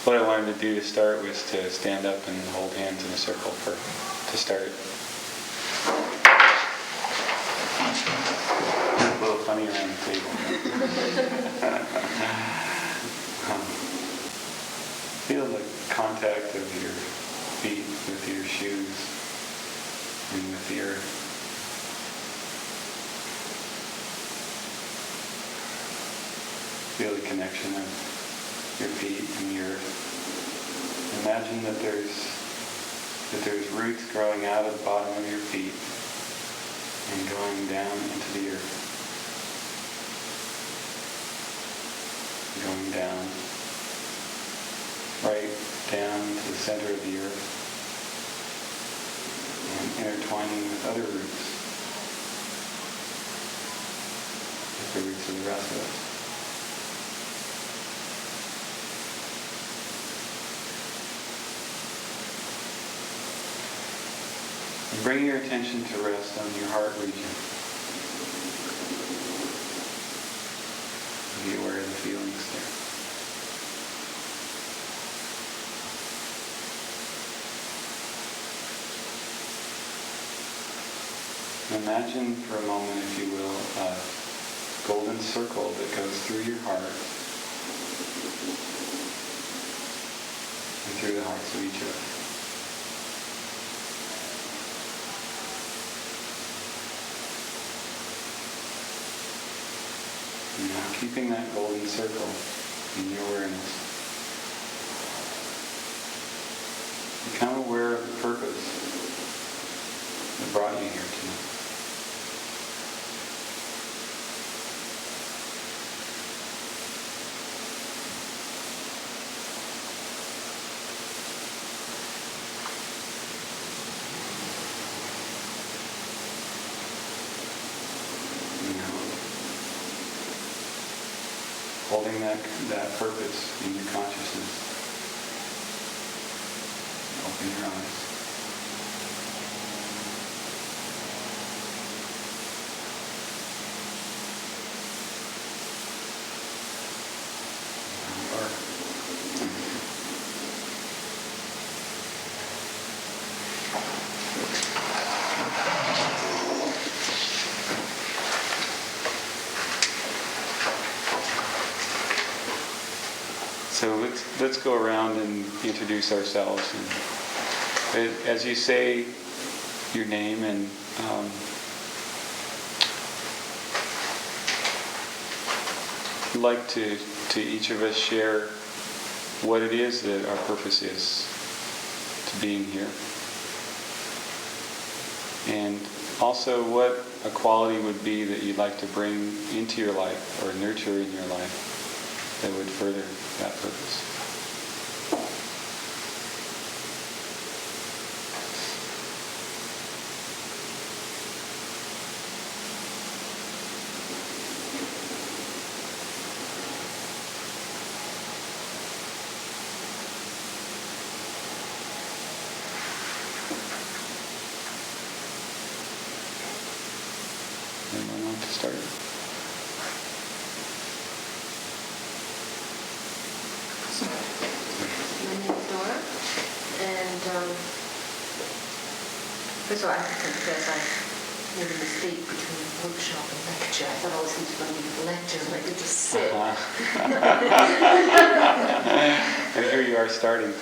what I wanted to do to start was to stand up and hold hands in a circle to start it. A little funny around the table. Feel the contact of your feet with your shoes and with the earth. Feel the connection of your feet and the earth. Imagine that there's roots growing out of the bottom of your feet and going down into the earth. Going down, right down to the center of the earth and intertwining with other roots, with the roots of the rest of us. And bring your attention to rest on your heart region. Be aware of the feelings there. Imagine for a moment, if you will, a golden circle that goes through your heart and through the hearts of each of us. And now keeping that golden circle in your awareness, become aware of the purpose that brought you here tonight. Holding that purpose in your consciousness. Open your eyes. So let's go around and introduce ourselves. And as you say your name, and I'd like to each of us share what it is that our purpose is to being here. And also what a quality would be that you'd like to bring into your life or nurture in your life that would further that purpose. Anyone want to start? First of all, I have to confess I made a mistake between workshop and lecture. I thought I was going to do lectures and I could just sit. And here you are starting.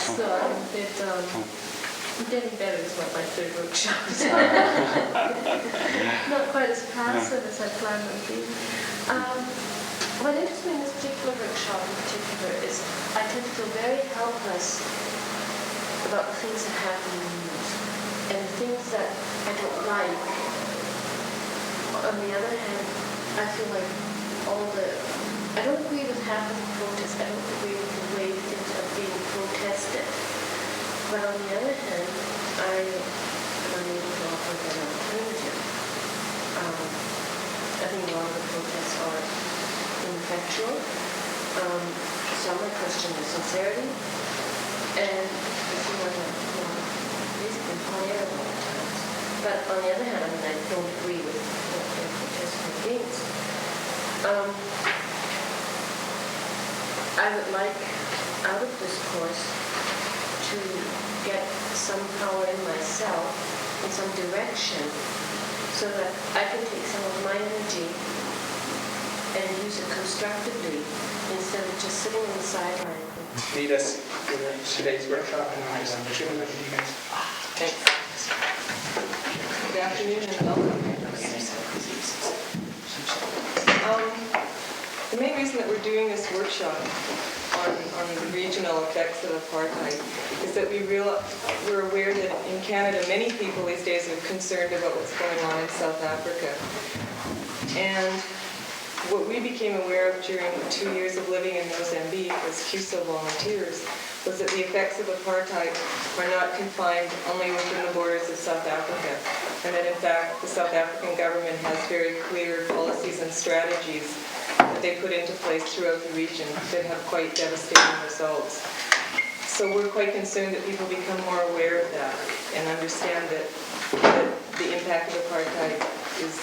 So I'm a bit, I'm getting better. It's about my third workshop. So not quite as passive as I planned on being. What interests me in this particular workshop in particular is I tend to feel very helpless about the things that happen in the news and things that I don't like. On the other hand, I feel like I don't agree with half of the protests. I don't agree with the way things are being protested. But on the other hand, I am unable to offer an alternative. I think a lot of the protests are ineffectual. Some I question their sincerity. And I feel like I'm basically hot air a lot of times. But on the other hand, I don't agree with what they're protesting against. I would like out of this course to get some power in myself and some direction so that I can take some of my energy and use it constructively instead of just sitting on the sideline. Lead us in today's workshop, and I'll just share with you guys. Thanks. Good afternoon and welcome. The main reason that we're doing this workshop on the regional effects of apartheid is that we're aware that in Canada many people these days are concerned about what's going on in South Africa. And what we became aware of during 2 years of living in Mozambique as QSO volunteers was that the effects of apartheid are not confined only within the borders of South Africa, and that in fact the South African government has very clear policies and strategies that they put into place throughout the region that have quite devastating results. So we're quite concerned that people become more aware of that and understand that the impact of apartheid is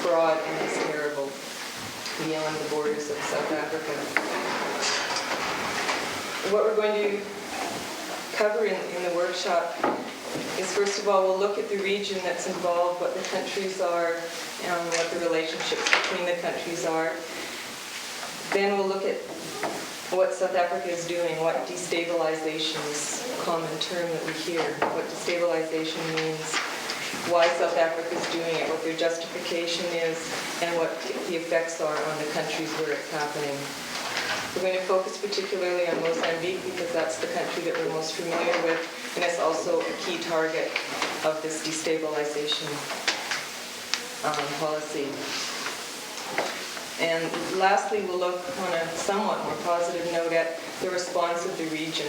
broad and is terrible beyond the borders of South Africa. What we're going to cover in the workshop is, first of all, we'll look at the region that's involved, what the countries are, and what the relationships between the countries are. Then we'll look at what South Africa is doing, what destabilization is a common term that we hear, what destabilization means, why South Africa is doing it, what their justification is, and what the effects are on the countries where it's happening. We're going to focus particularly on Mozambique because that's the country that we're most familiar with, and it's also a key target of this destabilization policy. And lastly, we'll look on a somewhat more positive note at the response of the region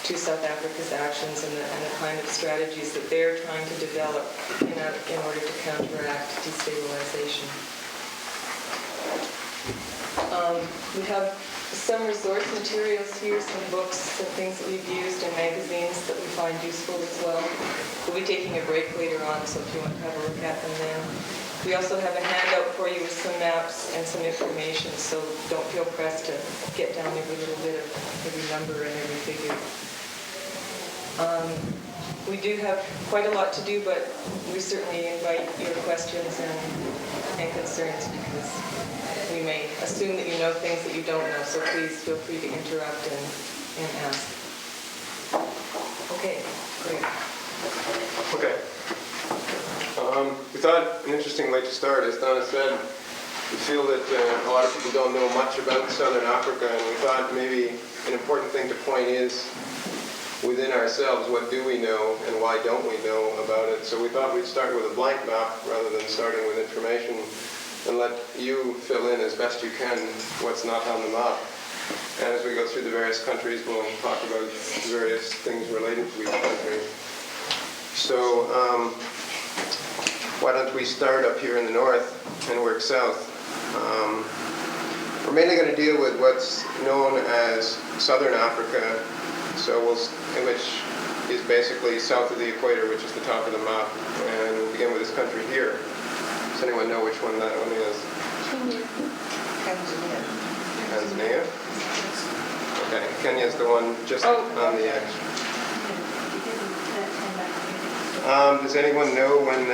to South Africa's actions and the kind of strategies that they're trying to develop in order to counteract destabilization. We have some resource materials here, some books, some things that we've used, and magazines that we find useful as well. We'll be taking a break later on, so if you want to have a look at them then. We also have a handout for you with some maps and some information, so don't feel pressed to get down every little bit of every number and every figure. We do have quite a lot to do, but we certainly invite your questions and concerns because we may assume that you know things that you don't know, so please feel free to interrupt and ask. Okay, great. Okay. We thought an interesting way to start, as Donna said, we feel that a lot of people don't know much about Southern Africa, and we thought maybe an important thing to point is within ourselves, what do we know and why don't we know about it? So we thought we'd start with a blank map rather than starting with information and let you fill in as best you can what's not on the map. And as we go through the various countries, we'll talk about various things related to each country. So why don't we start up here in the north and work south? We're mainly going to deal with what's known as Southern Africa, which is basically south of the equator, which is the top of the map. And we'll begin with this country here. Does anyone know which one that one is? Tanzania. Okay, Kenya's the one just on the edge. Does anyone know when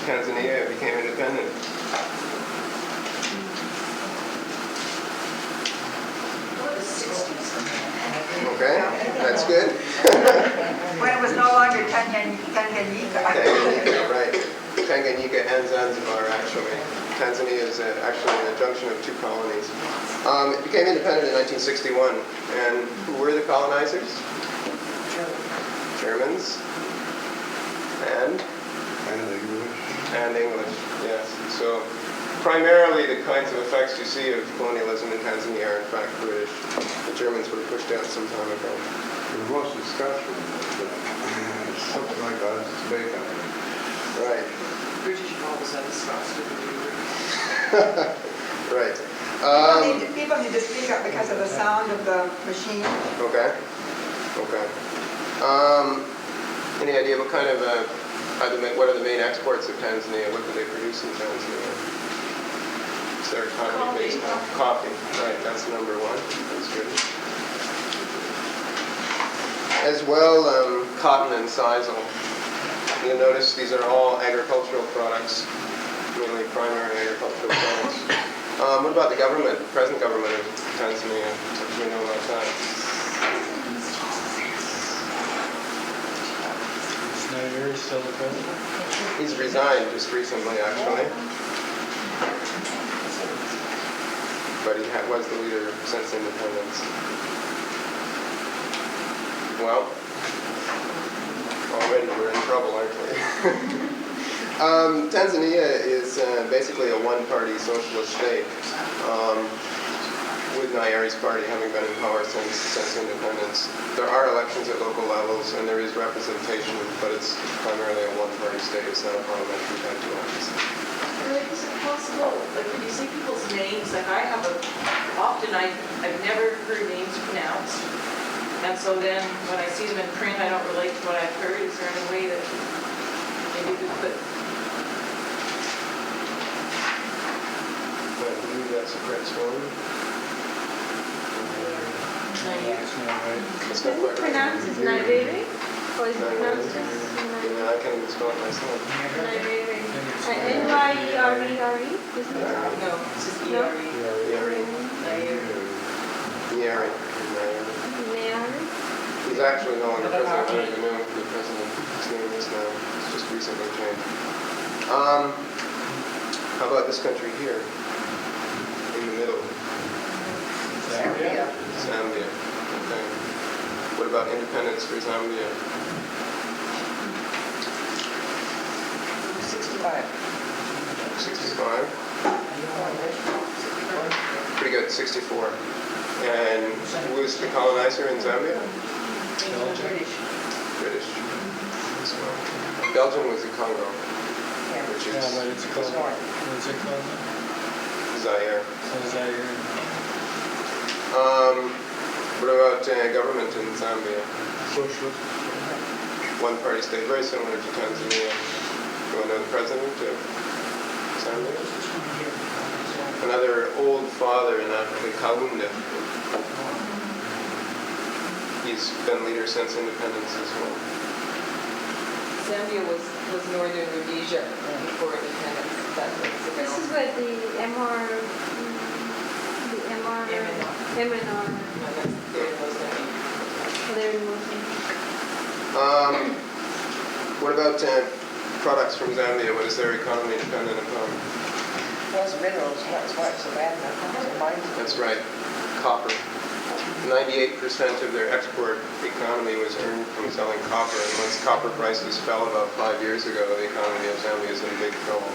Tanzania became independent? Okay, that's good. When it was no longer Tanganyika. Tanganyika, right. Tanganyika and Zanzibar, actually. Tanzania is actually a junction of two colonies. It became independent in 1961. And who were the colonizers? Germans. And English. And English, yes. So primarily the kinds of effects you see of colonialism in Tanzania are in fact British. The Germans were pushed out some time ago. There was discussion that something like that is bacon. Right. British always had a Scots Right. People need to speak up because of the sound of the machine. Okay. Okay. Any idea what kind of what are the main exports of Tanzania? What do they produce in Tanzania? Is their economy based on coffee? Right, that's number one. That's good. As well, cotton and sisal. You'll notice these are all agricultural products, mainly primary agricultural products. What about the government, the present government of Tanzania? What do we know about that? Is Neighbours still the president? He's resigned just recently, actually. But he was the leader since independence. Well, already we're in trouble, aren't we? Tanzania is basically a one-party socialist state, with Nyeri's party having been in power since independence. There are elections at local levels, and there is representation, but it's primarily a one-party state. It's not a parliamentary type of office. Is it possible, like when you see people's names, like I have often I've never heard names pronounced. And so then when I see them in print, I don't relate to what I've heard. Is there any way that maybe we could put... I believe that's a correct story. It's not quite right. Pronounced as Neighbouring? Or is it pronounced as Yeah, I can't even spell it myself. Neighbouring? N-Y-E-R-E-R-E? Isn't it? No, it's just No? E-R-E. Nyeri. He's actually no longer president. I don't even know who the president's name is now. It's just recently changed. How about this country here? In the middle. Zambia? Zambia. Okay. What about independence for Zambia? 65. 65? Pretty good, 64. And who was the colonizer in Zambia? British. British. As well. Belgium was the Congo, which Yeah, but is it's called, what's it called? Zaire. Zaire. What about government in Zambia? Socialist. One-party state, very similar to Tanzania. You want to know the president of Zambia? Another old father in Africa, Kaunda. He's been leader since independence as well. Zambia was northern Rhodesia before independence. That rings a bell. This is where the MR... MNR... No, that's there in Mozambique. They're in Mozambique. What about products from Zambia? What is their economy dependent upon? Was minerals, that's why it's so bad now. That's right, copper. 98% of their export economy was earned from selling copper, and once copper prices fell about 5 years ago, the economy of Zambia is in big trouble.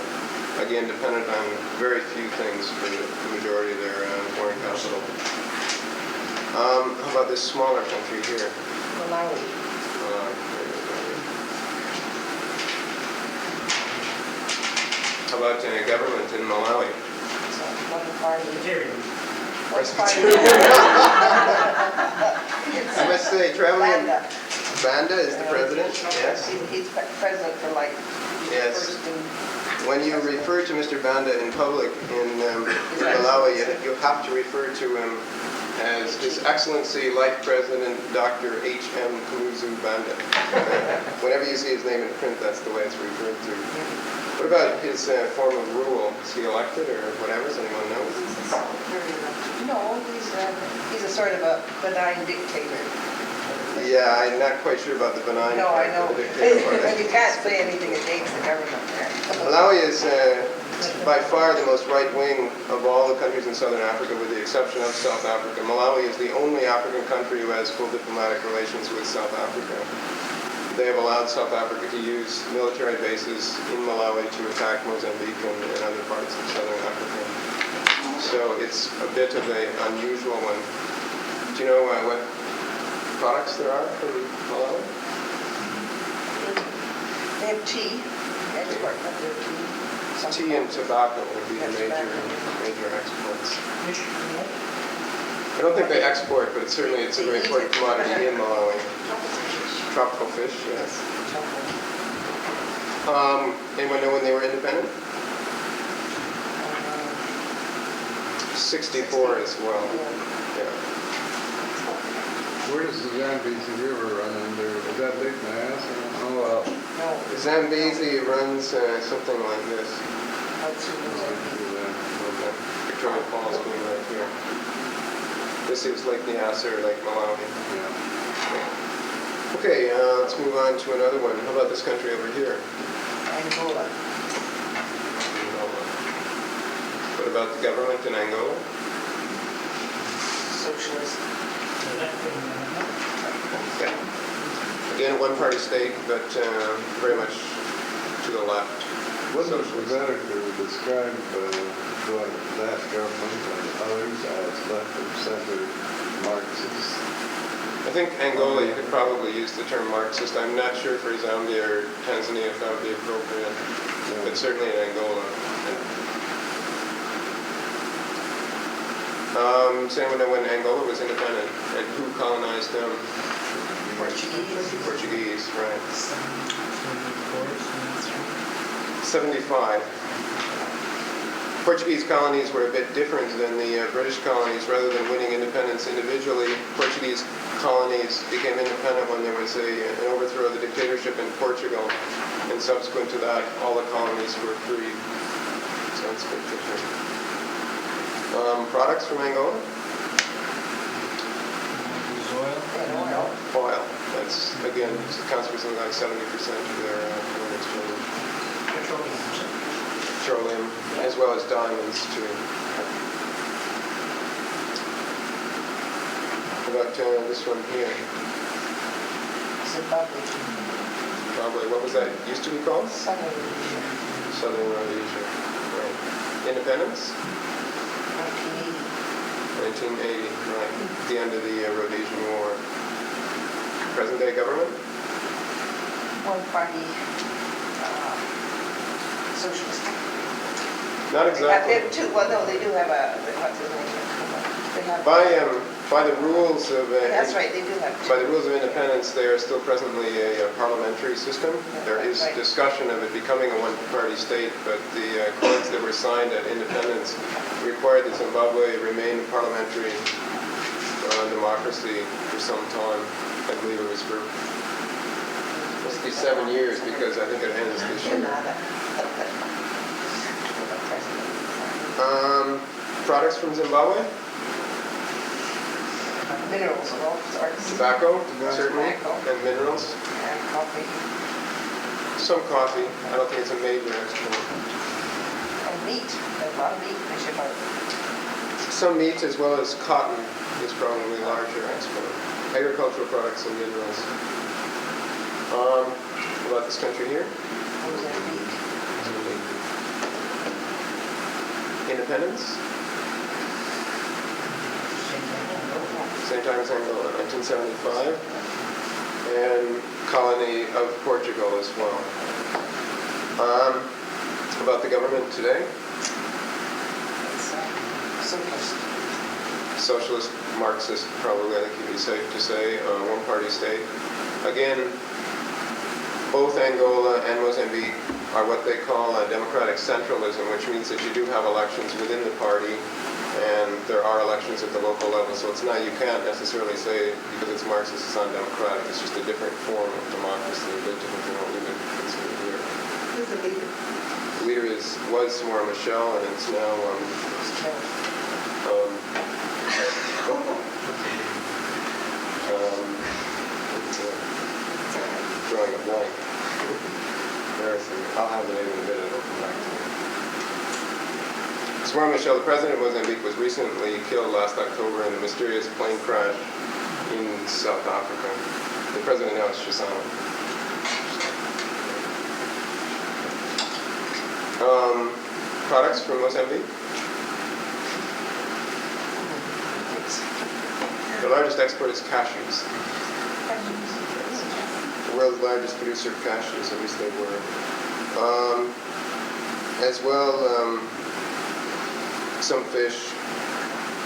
Again, dependent on very few things for the majority of their foreign capital. How about this smaller country here? Malawi. How about government in Malawi? It's one party. Presbyterian. I must say, traveling. Banda. Banda is the president. Yes. He's president for like Yes. first and When you refer to Mr. Banda in public in Malawi, you have to refer to him as His Excellency Life President Dr. H.M. Kamuzu Banda. Whenever you see his name in print, that's the way it's referred to. What about his form of rule? Is he elected or whatever? Does anyone know? no, he's a sort of a benign dictator. Yeah, I'm not quite sure about the benign No, I part, know. the dictator part. But you can't say anything against the government there. Malawi is by far the most right-wing of all the countries in southern Africa, with the exception of South Africa. Malawi is the only African country who has full diplomatic relations with South Africa. They have allowed South Africa to use military bases in Malawi to attack Mozambique and other parts of southern Africa. So it's a bit of an unusual one. Do you know what products there are from Malawi? They have tea. Export of their tea. Tea and tobacco would be the major exports. I don't think they export, but certainly it's a very important commodity in Malawi. Tropical fish, yes. Anyone know when they were independent? 64 as well. Yeah. Where does the Zambezi River run under? Is that Lake Mass? Oh, well. No, The Zambezi runs something like this. out through Mozambique. Victoria Falls being right here. This is Lake Nyassa or Lake Malawi. Yeah. Okay, let's move on to another one. How about this country over here? Angola. Angola. What about the government in Angola? Socialist. Okay. Again, a one-party state, but very much to the left. Wouldn't it be Socialist. better to describe that government and others as left of center Marxist? I think Angola, you could probably use the term Marxist. I'm not sure for Zambia or Tanzania if that would be appropriate, but certainly in Angola. Does anyone know when Angola was independent and who colonized them? Portuguese, right. 75. Portuguese colonies were a bit different than the British colonies. Rather than winning independence individually, Portuguese colonies became independent when there was an overthrow of the dictatorship in Portugal, and subsequent to that, all the colonies were freed. So that's a good picture. Products from Angola? Oil. That's, again, accounts for something like 70% of their foreign exchange. Petroleum, as well as diamonds, too. How about this one here? Zimbabwe. Zimbabwe. What was that used to be called? Southern Rhodesia. Southern Rhodesia. Right. Independence? 1980, right. The end of the Rhodesian War. Present day government? One party socialist. Not They exactly. have two, well, no, they do have what's his name? They have. By the rules of That's right, they do have two. by the rules of independence, they are still presently a parliamentary system. There is Right. discussion of it becoming a one-party state, but the accords that were signed at independence required that Zimbabwe remain a parliamentary democracy for some time. I believe it was for must be 7 years because I think it ends this year. Products from Zimbabwe? Minerals of all sorts. Tobacco, certainly, Tobacco. and minerals. And coffee. Some coffee. I don't think it's a major export. And meat. There's a lot of meat. They ship out. Some meat as well as cotton is probably larger export. Agricultural products and minerals. What about this country here? Mozambique. Independence? Same time as Angola, 1975. And colony of Portugal as well. About the government today? It's socialist. Socialist, Marxist, probably, I think you'd be safe to say, one-party state. Again, both Angola and Mozambique are what they call democratic centralism, which means that you do have elections within the party, and there are elections at the local level. So it's not, you can't necessarily say, because it's Marxist, it's undemocratic. It's just a different form of democracy, a bit different than what we've been considering here. Who's the leader? The leader was Samora Machel, and it's now drawing a blank. Embarrassing. I'll have the name in a minute. I'll come back to it. Samora Machel, the president of Mozambique, was recently killed last October in a mysterious plane crash in South Africa. The president now is Chisano. Products from Mozambique? The largest export is cashews. The world's largest producer of cashews, at least they were. As well, some fish,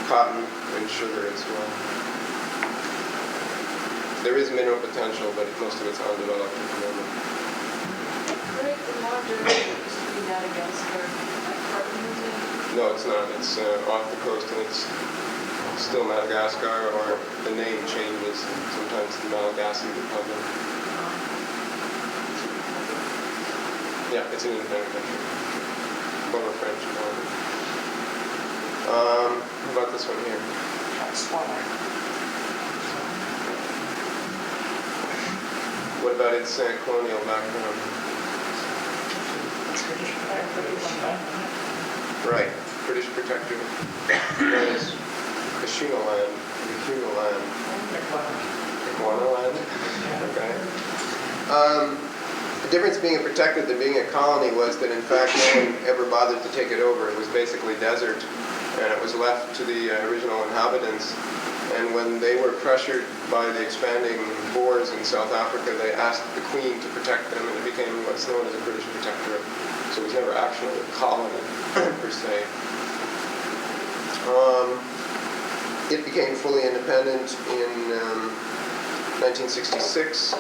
cotton, and sugar as well. There is mineral potential, but most of it's undeveloped at the moment. Greg, the larger used to be Madagascar, Apartheid. No, it's not. It's off the coast, and it's still Madagascar, or the name changes. the Malagasy Republic. Yeah, it's an independent country. Former French colony. How about this one here? What about its colonial background? Right, British protectorate. Known as Kashuna-land. Kashuna-land. Okay. The difference being a protectorate than being a colony was that in fact no one ever bothered to take it over. It was basically desert, and it was left to the original inhabitants. And when they were pressured by the expanding Boers in South Africa, they asked the Queen to protect them, and it became what's known as a British protectorate. So it was never actually a colony, per se. It became fully independent in 1966.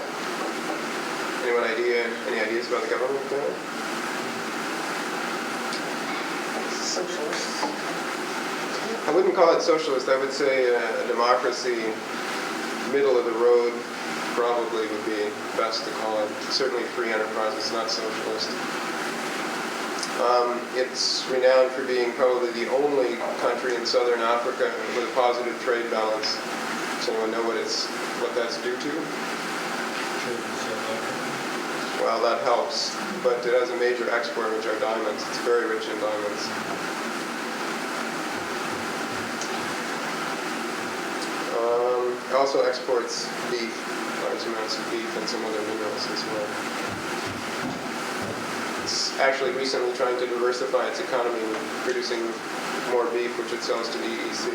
Any ideas about the government there? Socialist. I wouldn't call it socialist. I would say a democracy, middle of the road, probably would be best to call it. Certainly free enterprise. It's not socialist. It's renowned for being probably the only country in southern Africa with a positive trade balance. Does anyone know what that's due to? Well, that helps, but it has a major export, which are diamonds. It's very rich in diamonds. It also exports beef, large amounts of beef, and some other minerals as well. It's actually recently trying to diversify its economy, producing more beef, which it sells to the EEC.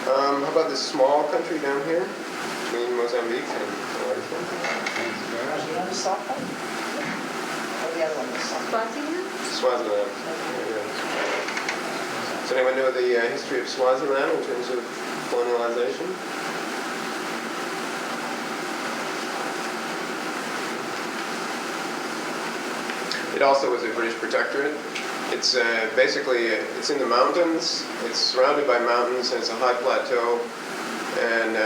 How about this small country down here, between Mozambique and the large one? Swaziland? Or the other one was Swaziland? Swaziland. Yeah. Does anyone know the history of Swaziland in terms of colonialization? It also was a British protectorate. It's it's in the mountains. It's surrounded by mountains, and it's a high plateau. And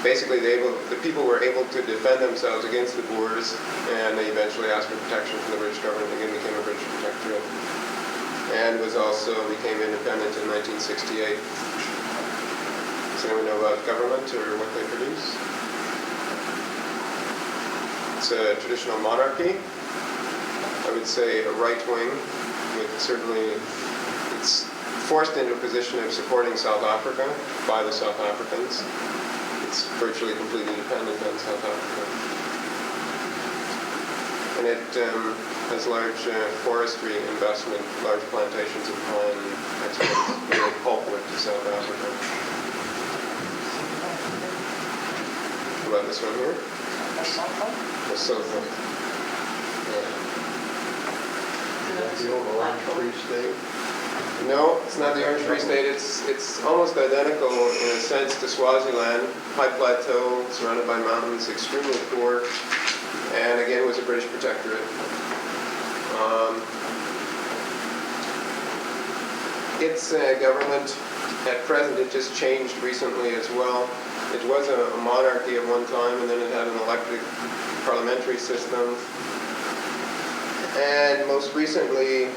the people were able to defend themselves against the Boers, and they eventually asked for protection from the British government. Again, became a British protectorate, and became independent in 1968. Does anyone know about government or what they produce? It's a traditional monarchy. I would say a right wing, with certainly it's forced into a position of supporting South Africa by the South Africans. It's virtually completely dependent on South Africa. And it has large forestry investment, large plantations of pine, exports pulpwood to South Africa. How about this one here? Lesotho. The old Orange Free State? No, it's not the Orange Free State. It's almost identical in a sense to Swaziland. High plateau, surrounded by mountains, extremely poor, and again was a British protectorate. Its government, at present, it just changed recently as well. It was a monarchy at one time, and then it had an elected parliamentary system. And most recently,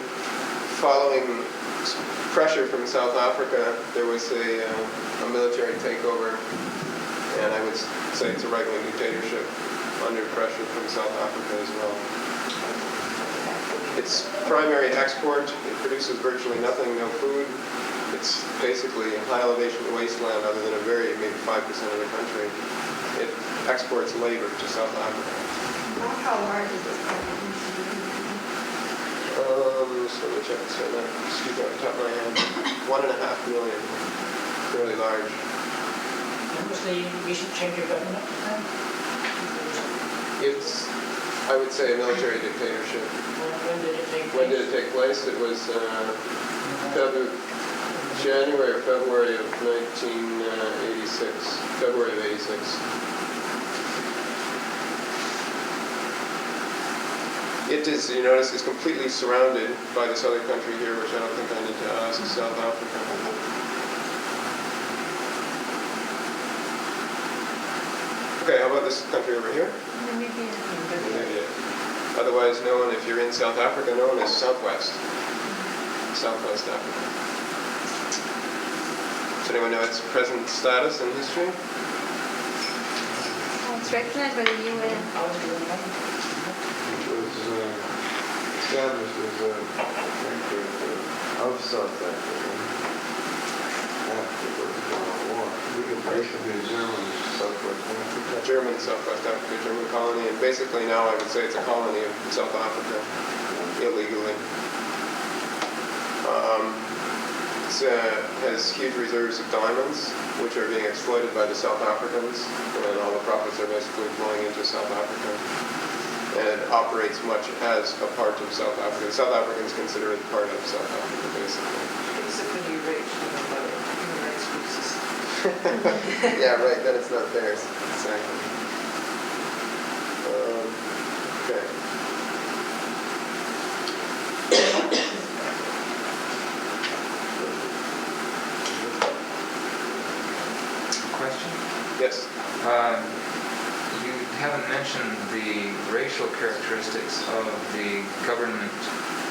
following pressure from South Africa, there was a military takeover, and I would say it's a right-wing dictatorship under pressure from South Africa as well. Its primary export, it produces virtually nothing, no food. It's basically a high-elevation wasteland other than maybe 5% of the country. It exports labor to South Africa. How large is this country? So let me check this right now. Excuse me, off the top of my head. 1.5 million. Fairly large. When was the recent change of government? It's, I would say, a military dictatorship. When did it take place? When did it take place? It was January or February of 1986. February of 86. It is, you notice, is completely surrounded by this other country here, which I don't think I need to ask, South Africa. Okay, how about this country over here? Namibia. Otherwise known, if you're in South Africa, known as Southwest Africa. Does anyone know its present status and history? It's recognized by the UN. It was established as a country of South Africa after the war. Basically German Southwest Africa. German Southwest Africa, German colony, and basically now I would say it's a colony of South Africa, illegally. It has huge reserves of diamonds, which are being exploited by the South Africans, and all the profits are basically flowing into South Africa. And it operates much as a part of South Africa. The South Africans consider it part of South Africa, basically. Except when you rate human rights abuses. Yeah, right, then it's not theirs. Exactly. Okay. Question? Yes. You haven't mentioned the racial characteristics of the government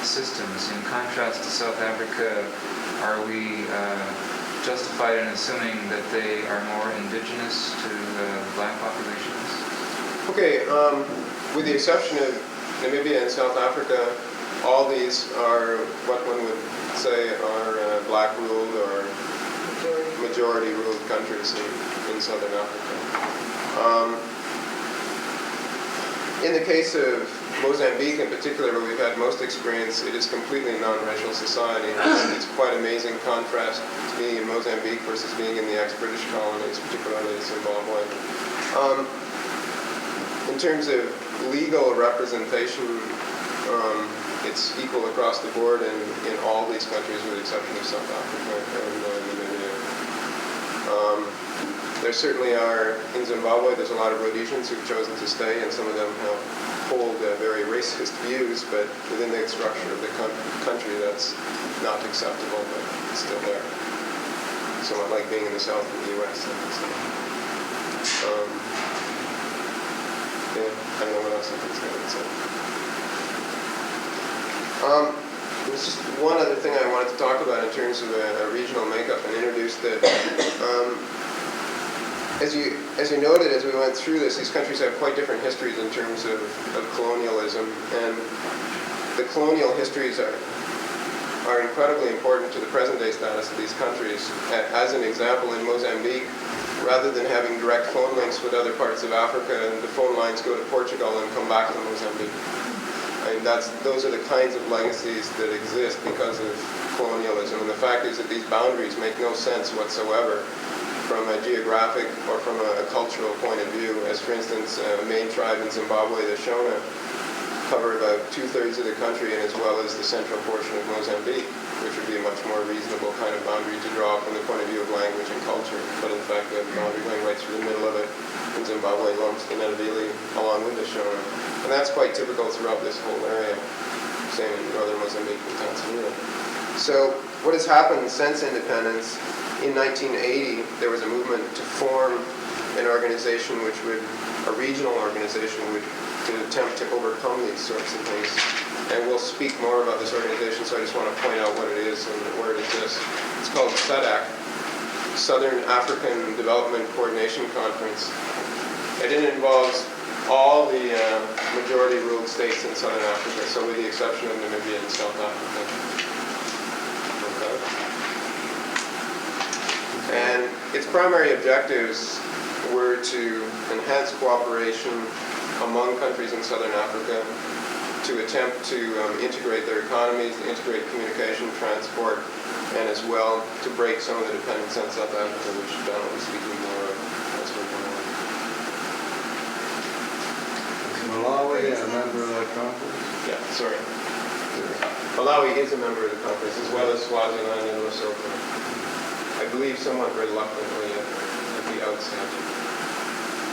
systems. In contrast to South Africa, are we justified in assuming that they are more indigenous to black populations? Okay, with the exception of Namibia and South Africa, all these are what one would say are black-ruled or majority-ruled countries in Southern Africa. In the case of Mozambique in particular, where we've had most experience, it is completely non-racial society. It's quite amazing contrast to being in Mozambique versus being in the ex-British colonies, particularly Zimbabwe. In terms of legal representation, it's equal across the board in all these countries with the exception of South Africa and Namibia. There certainly are, in Zimbabwe, there's a lot of Rhodesians who've chosen to stay, and some of them hold very racist views, but within the structure of the country, that's not acceptable, but it's still there. Somewhat like being in the South of the U.S. Yeah, I don't know what else I think I would say. There's just one other thing I wanted to talk about in terms of a regional makeup and introduce that. As you noted, as we went through this, these countries have quite different histories in terms of colonialism, and the colonial histories are incredibly important to the present-day status of these countries. As an example, in Mozambique, rather than having direct phone links with other parts of Africa, the phone lines go to Portugal and come back to Mozambique. I mean, those are the kinds of legacies that exist because of colonialism, and the fact is that these boundaries make no sense whatsoever from a geographic or from a cultural point of view. As for instance, a main tribe in Zimbabwe, the Shona, cover about 2/3 of the country, and as well as the central portion of Mozambique, which would be a much more reasonable kind of boundary to draw from the point of view of language and culture. But in fact, we have a boundary going right through the middle of it. In Zimbabwe, lumps the Navili along with the Shona. And that's quite typical throughout this whole area. Same in northern Mozambique and Tanzania. So what has happened since independence? In 1980, there was a movement to form an organization which would, a regional organization to attempt to overcome these sorts of things. And we'll speak more about this organization, so I just want to point out what it is and where it exists. It's called SADC, Southern African Development Coordination Conference. And it involves all the majority-ruled states in Southern Africa, so with the exception of Namibia and South Africa. And its primary objectives were to enhance cooperation among countries in Southern Africa, to attempt to integrate their economies, to integrate communication, transport, and as well to break some of the dependence on South Africa, which Donna was speaking more of. Is Malawi a member of that conference? Yeah, sorry. Malawi is a member of the conference, as well as Swaziland and Lesotho. I believe somewhat reluctantly at the outset.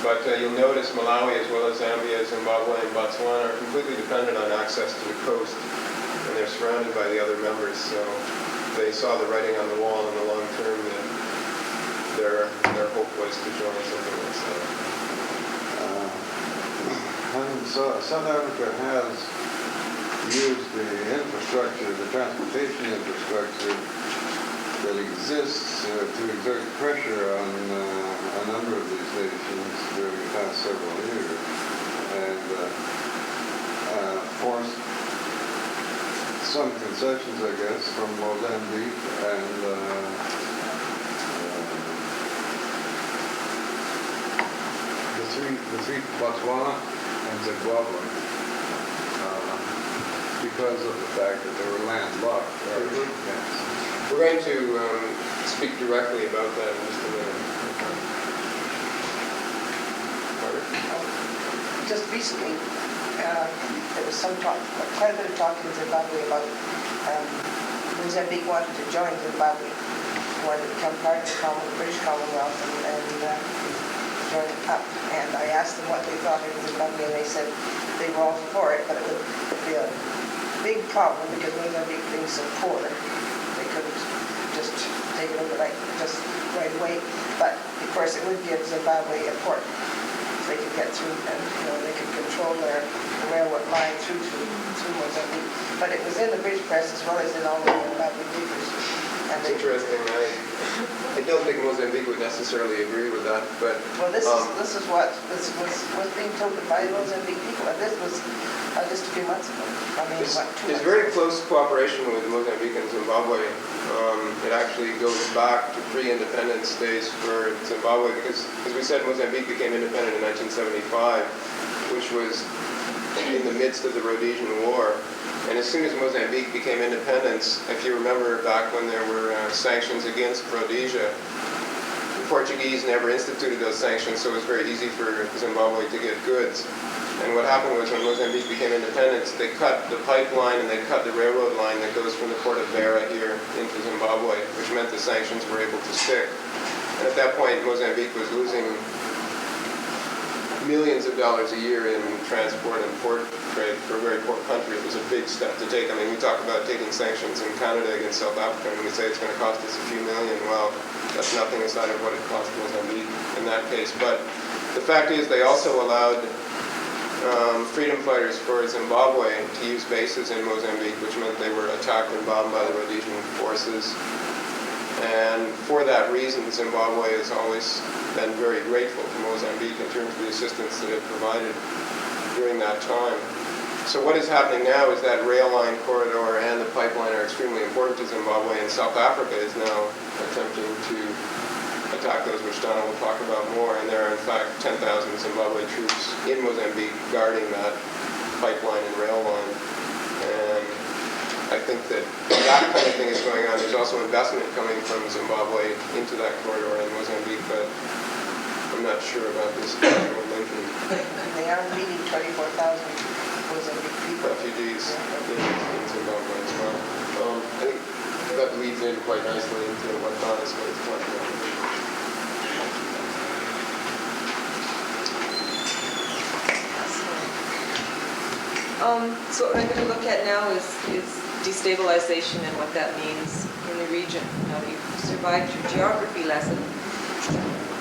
But you'll notice Malawi, as well as Zambia, Zimbabwe, and Botswana are completely dependent on access to the coast, and they're surrounded by the other members, so they saw the writing on the wall in the long term that their hope was to join something like that. And so South Africa has used the infrastructure, the transportation infrastructure that exists to exert pressure on a number of these nations during the past several years, and forced some concessions, I guess, from Mozambique and the three Botswana and Zimbabwe, because of the fact that they were landlocked. Yes. We're going to speak directly about that in just a minute. Just recently, there was some talk, quite a bit of talk in Zimbabwe about Mozambique wanted to join Zimbabwe, wanted to become part of the British Commonwealth and join up. And I asked them what they thought of Zimbabwe, and they said they were all for it, but it would be a big problem because Mozambique being so poor, they couldn't just take it over just right away. But of course, it would give Zimbabwe a port. They could get through, and they could control their railway line through Mozambique. But it was in the British press as well as in all the Zimbabwe papers. And It's interesting. I don't think Mozambique would necessarily agree with that, but well, this is what was being told by Mozambique people, and this was just a few months ago. I mean, there's very close cooperation with Mozambique and Zimbabwe. It actually goes back to pre-independence days for Zimbabwe because, as we said, Mozambique became independent in 1975, which was in the midst of the Rhodesian War. And as soon as Mozambique became independent, if you remember back when there were sanctions against Rhodesia, the Portuguese never instituted those sanctions, so it was very easy for Zimbabwe to get goods. And what happened was when Mozambique became independent, they cut the pipeline and they cut the railroad line that goes from the port of Beira here into Zimbabwe, which meant the sanctions were able to stick. And at that point, Mozambique was losing millions of dollars a year in transport and port trade for a very poor country. It was a big step to take. I mean, we talk about taking sanctions in Canada against South Africa, and we say it's going to cost us a few million. Well, that's nothing aside of what it cost Mozambique in that case. But the fact is, they also allowed freedom fighters for Zimbabwe to use bases in Mozambique, which meant they were attacked and bombed by the Rhodesian forces. And for that reason, Zimbabwe has always been very grateful to Mozambique in terms of the assistance that it provided during that time. So what is happening now is that rail line corridor and the pipeline are extremely important to Zimbabwe, and South Africa is now attempting to attack those, which Donna will talk about more. And there are in fact 10,000 Zimbabwe troops in Mozambique guarding that pipeline and rail line. And I think that kind of thing is going on. There's also investment coming from Zimbabwe into that corridor in Mozambique, but I'm not sure about this linking. They are meeting 24,000 Mozambique people. Refugees in Zimbabwe as well. I think that leads in quite nicely into what Donna's going to talk about. So what I'm going to look at now is destabilization and what that means in the region. Now that you've survived your geography lesson.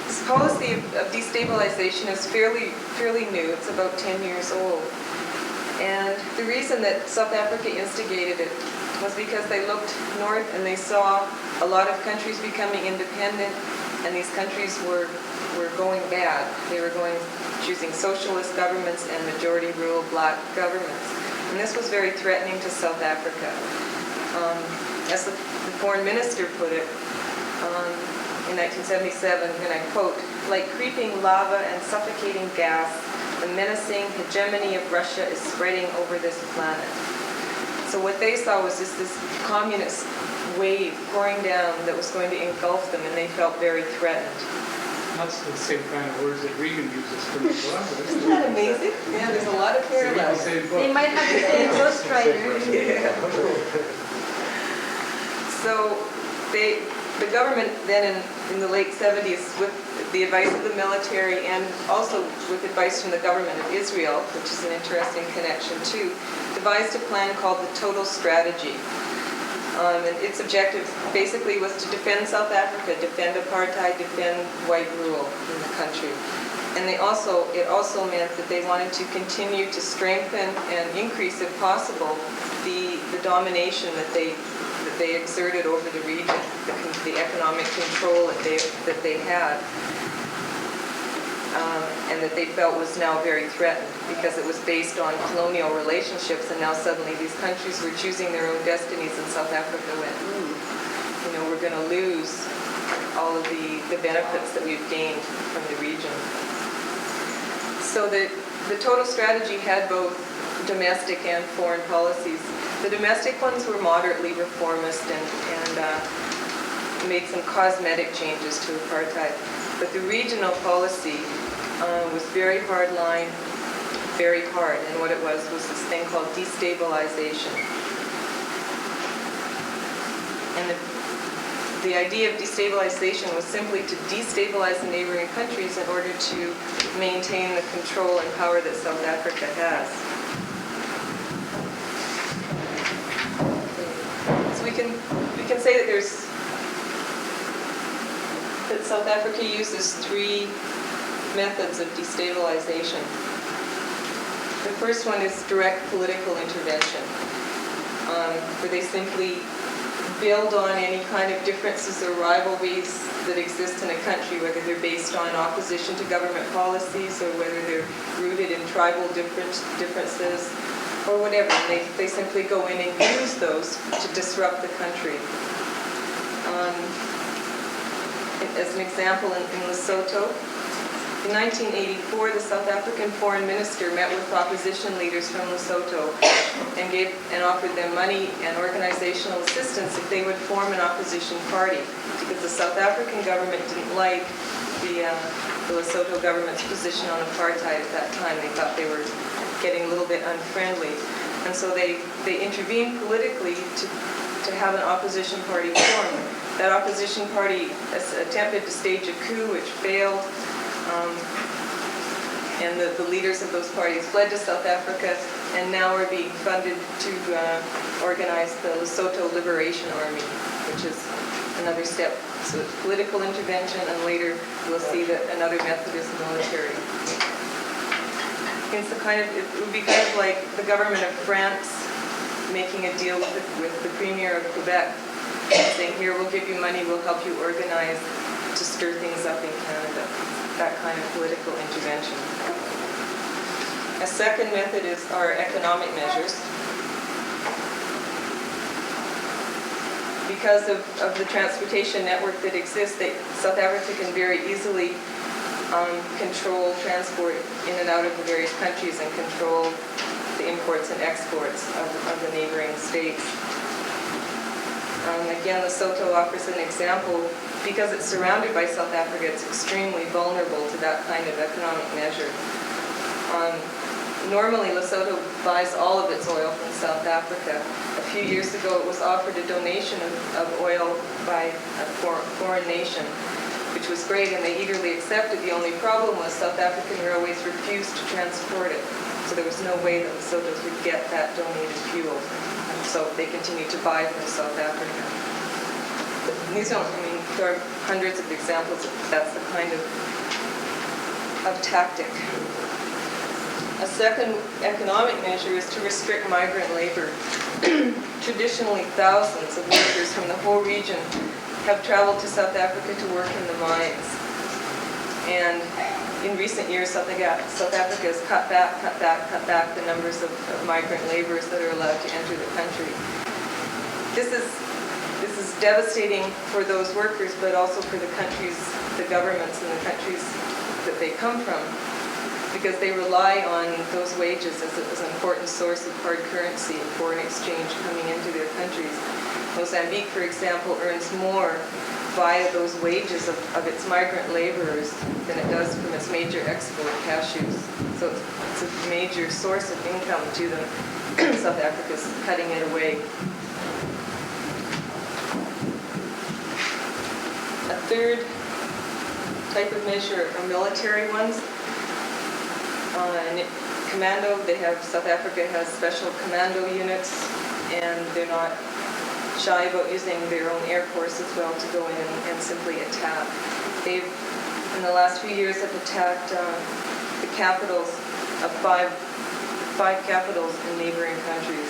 This policy of destabilization is fairly new. It's about 10 years old. And the reason that South Africa instigated it was because they looked north and they saw a lot of countries becoming independent, and these countries were going bad. They were choosing socialist governments and majority rule black governments. And this was very threatening to South Africa. As the foreign minister put it in 1977, and I quote, "Like creeping lava and suffocating gas, the menacing hegemony of Russia is spreading over this planet." So what they saw was just this communist wave pouring down that was going to engulf them, and they felt very threatened. That's the same kind of words that Reagan uses for Nicaragua. Isn't that amazing? Yeah, there's a lot of parallels. They might have the same ghostwriter. Yeah. So the government then in the late 70s, with the advice of the military and also with advice from the government of Israel, which is an interesting connection too, devised a plan called the Total Strategy. And its objective basically was to defend South Africa, defend apartheid, defend white rule in the country. And it also meant that they wanted to continue to strengthen and increase, if possible, the domination that they exerted over the region, the economic control that they had, and that they felt was now very threatened because it was based on colonial relationships, and now suddenly these countries were choosing their own destinies, and South Africa went, ooh, we're going to lose all of the benefits that we've gained from the region. So the total strategy had both domestic and foreign policies. The domestic ones were moderately reformist and made some cosmetic changes to apartheid. But the regional policy was very hard line, very hard. And what it was this thing called destabilization. And the idea of destabilization was simply to destabilize the neighboring countries in order to maintain the control and power that South Africa has. So we can say that South Africa uses three methods of destabilization. The first one is direct political intervention, where they simply build on any kind of differences or rivalries that exist in a country, whether they're based on opposition to government policies or whether they're rooted in tribal differences or whatever. And they simply go in and use those to disrupt the country. As an example, in Lesotho, in 1984, the South African foreign minister met with opposition leaders from Lesotho and offered them money and organizational assistance if they would form an opposition party, because the South African government didn't like the Lesotho government's position on apartheid at that time. They thought they were getting a little bit unfriendly. And so they intervened politically to have an opposition party formed. That opposition party attempted to stage a coup, which failed. And the leaders of those parties fled to South Africa and now are being funded to organize the Lesotho Liberation Army, which is another step. So it's political intervention, and later we'll see that another method is military. It would be kind of like the government of France making a deal with the Premier of Quebec, saying, here, we'll give you money, we'll help you organize to stir things up in Canada. That kind of political intervention. A second method are economic measures. Because of the transportation network that exists, South Africa can very easily control transport in and out of the various countries and control the imports and exports of the neighboring states. Again, Lesotho offers an example. Because it's surrounded by South Africa, it's extremely vulnerable to that kind of economic measure. Normally, Lesotho buys all of its oil from South Africa. A few years ago, it was offered a donation of oil by a foreign nation, which was great, and they eagerly accepted. The only problem was South African Railways refused to transport it. So there was no way that Lesothos would get that donated fuel. And so they continued to buy from South Africa. There are hundreds of examples. That's the kind of tactic. A second economic measure is to restrict migrant labor. Traditionally, thousands of workers from the whole region have traveled to South Africa to work in the mines. And in recent years, South Africa has cut back the numbers of migrant laborers that are allowed to enter the country. This is devastating for those workers, but also for the countries, the governments in the countries that they come from, because they rely on those wages as an important source of hard currency and foreign exchange coming into their countries. Mozambique, for example, earns more via those wages of its migrant laborers than it does from its major export, cashews. So it's a major source of income to them. South Africa's cutting it away. A third type of measure are military ones. Commando, South Africa has special commando units, and they're not shy about using their own air force as well to go in and simply attack. They've, in the last few years, have attacked the capitals of five capitals in neighboring countries.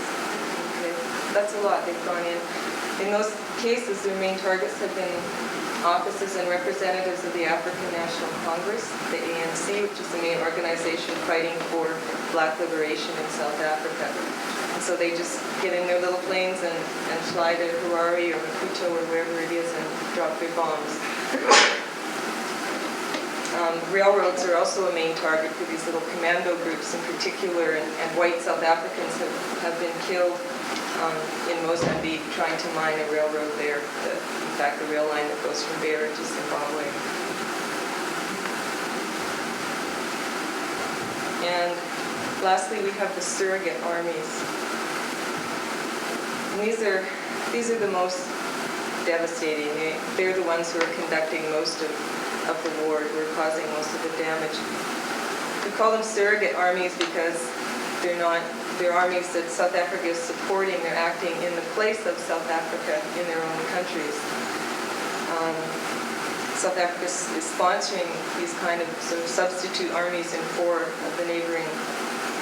Okay. That's a lot. They've gone in. In those cases, their main targets have been offices and representatives of the African National Congress, the ANC, which is the main organization fighting for black liberation in South Africa. And so they just get in their little planes and fly to Harare or Maputo or wherever it is and drop their bombs. Railroads are also a main target for these little commando groups in particular, and white South Africans have been killed in Mozambique trying to mine a railroad there. In fact, the rail line that goes from Beira to Zimbabwe. And lastly, we have the surrogate armies. And these are the most devastating. They're the ones who are conducting most of the war, who are causing most of the damage. We call them surrogate armies because they're armies that South Africa is supporting. They're acting in the place of South Africa in their own countries. South Africa is sponsoring these kind of sort of substitute armies in 4 of the neighboring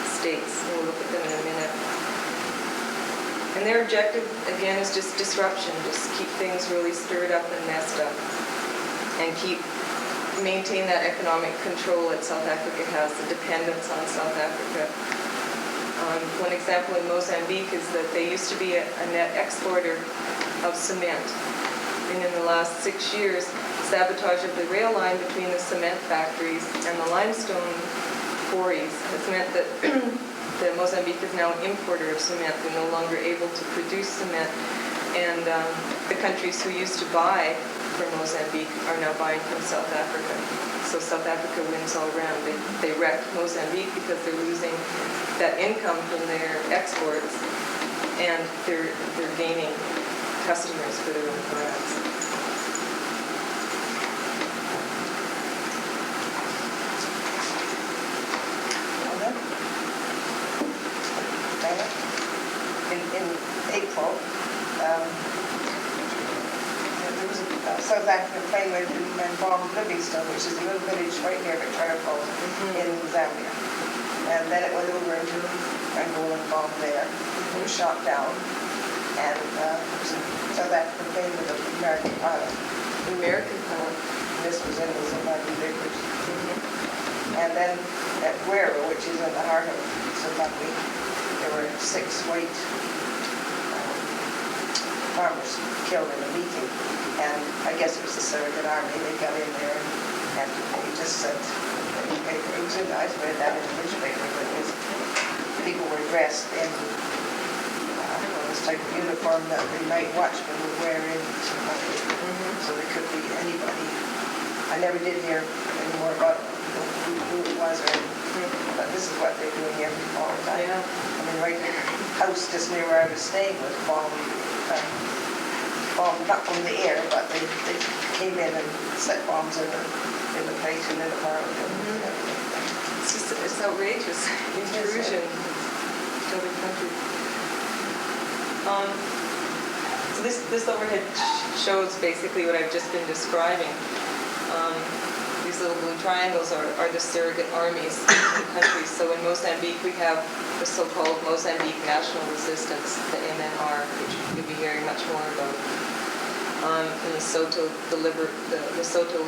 states. And we'll look at them in a minute. And their objective, again, is just disruption. Just keep things really stirred up and messed up. And maintain that economic control that South Africa has, the dependence on South Africa. One example in Mozambique is that they used to be a net exporter of cement. And in the last 6 years, sabotage of the rail line between the cement factories and the limestone quarries has meant that Mozambique is now an importer of cement. They're no longer able to produce cement. And the countries who used to buy from Mozambique are now buying from South Africa. So South Africa wins all around. They wreck Mozambique because they're losing that income from their exports, and they're gaining customers for their own products. In April, there was a South African plane went and bombed Livingstone, which is a little village right near Victoria Falls in Zambia. And then it went over into Angola and bombed there. It was shot down. And it was a South African plane with an American pilot. American pilot. This was in the Zimbabwe Neighbours. And then at Guero, which is in the heart of Zimbabwe, there were 6 white farmers killed in a meeting. And I guess it was the surrogate army. They got in there and they just said, it was in, I read that in the newspaper, but it was, people were dressed in this type of uniform that the night watchman would wear in Zimbabwe. So they could be anybody. I never did hear any more about who it was or anything, but this is what they're doing every fall time. Yeah. I mean, right, the house just near where I was staying was bombed not from the air, but they came in and set bombs in the place and in the apartment. It's outrageous intrusion to other countries. So this overhead shows basically what I've just been describing. These little blue triangles are the surrogate armies in countries. So in Mozambique we have the so-called Mozambique National Resistance, the MNR, which you'll be hearing much more about. And the Lesotho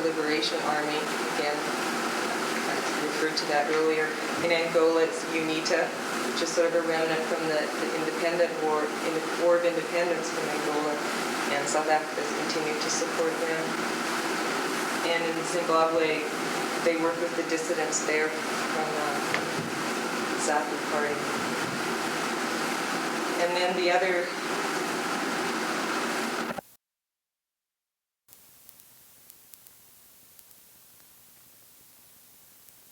Liberation Army, again, I referred to that earlier. In Angola, it's UNITA, which is sort of a remnant from the independent war, in the War of Independence from Angola, and South Africa has continued to support them. And in Zimbabwe, they work with the dissidents there from the ZAPU party. And then the other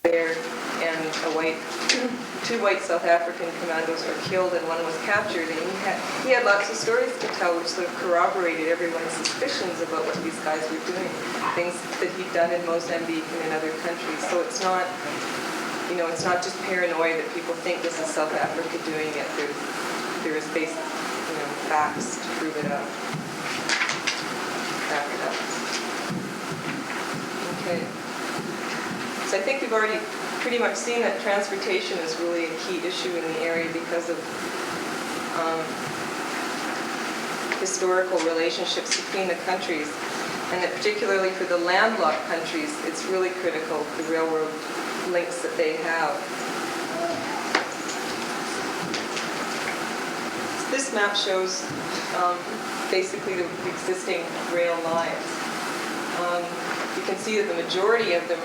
there, and two white South African commandos were killed and one was captured, and he had lots of stories to tell which sort of corroborated everyone's suspicions about what these guys were doing, things that he'd done in Mozambique and in other countries. So it's not, it's not just paranoia that people think this is South Africa doing it. There is facts to prove it out. Back it up. Okay. So I think we've already pretty much seen that transportation is really a key issue in the area because of historical relationships between the countries, and that particularly for the landlocked countries, it's really critical, the railroad links that they have. This map shows basically the existing rail lines. You can see that the majority of them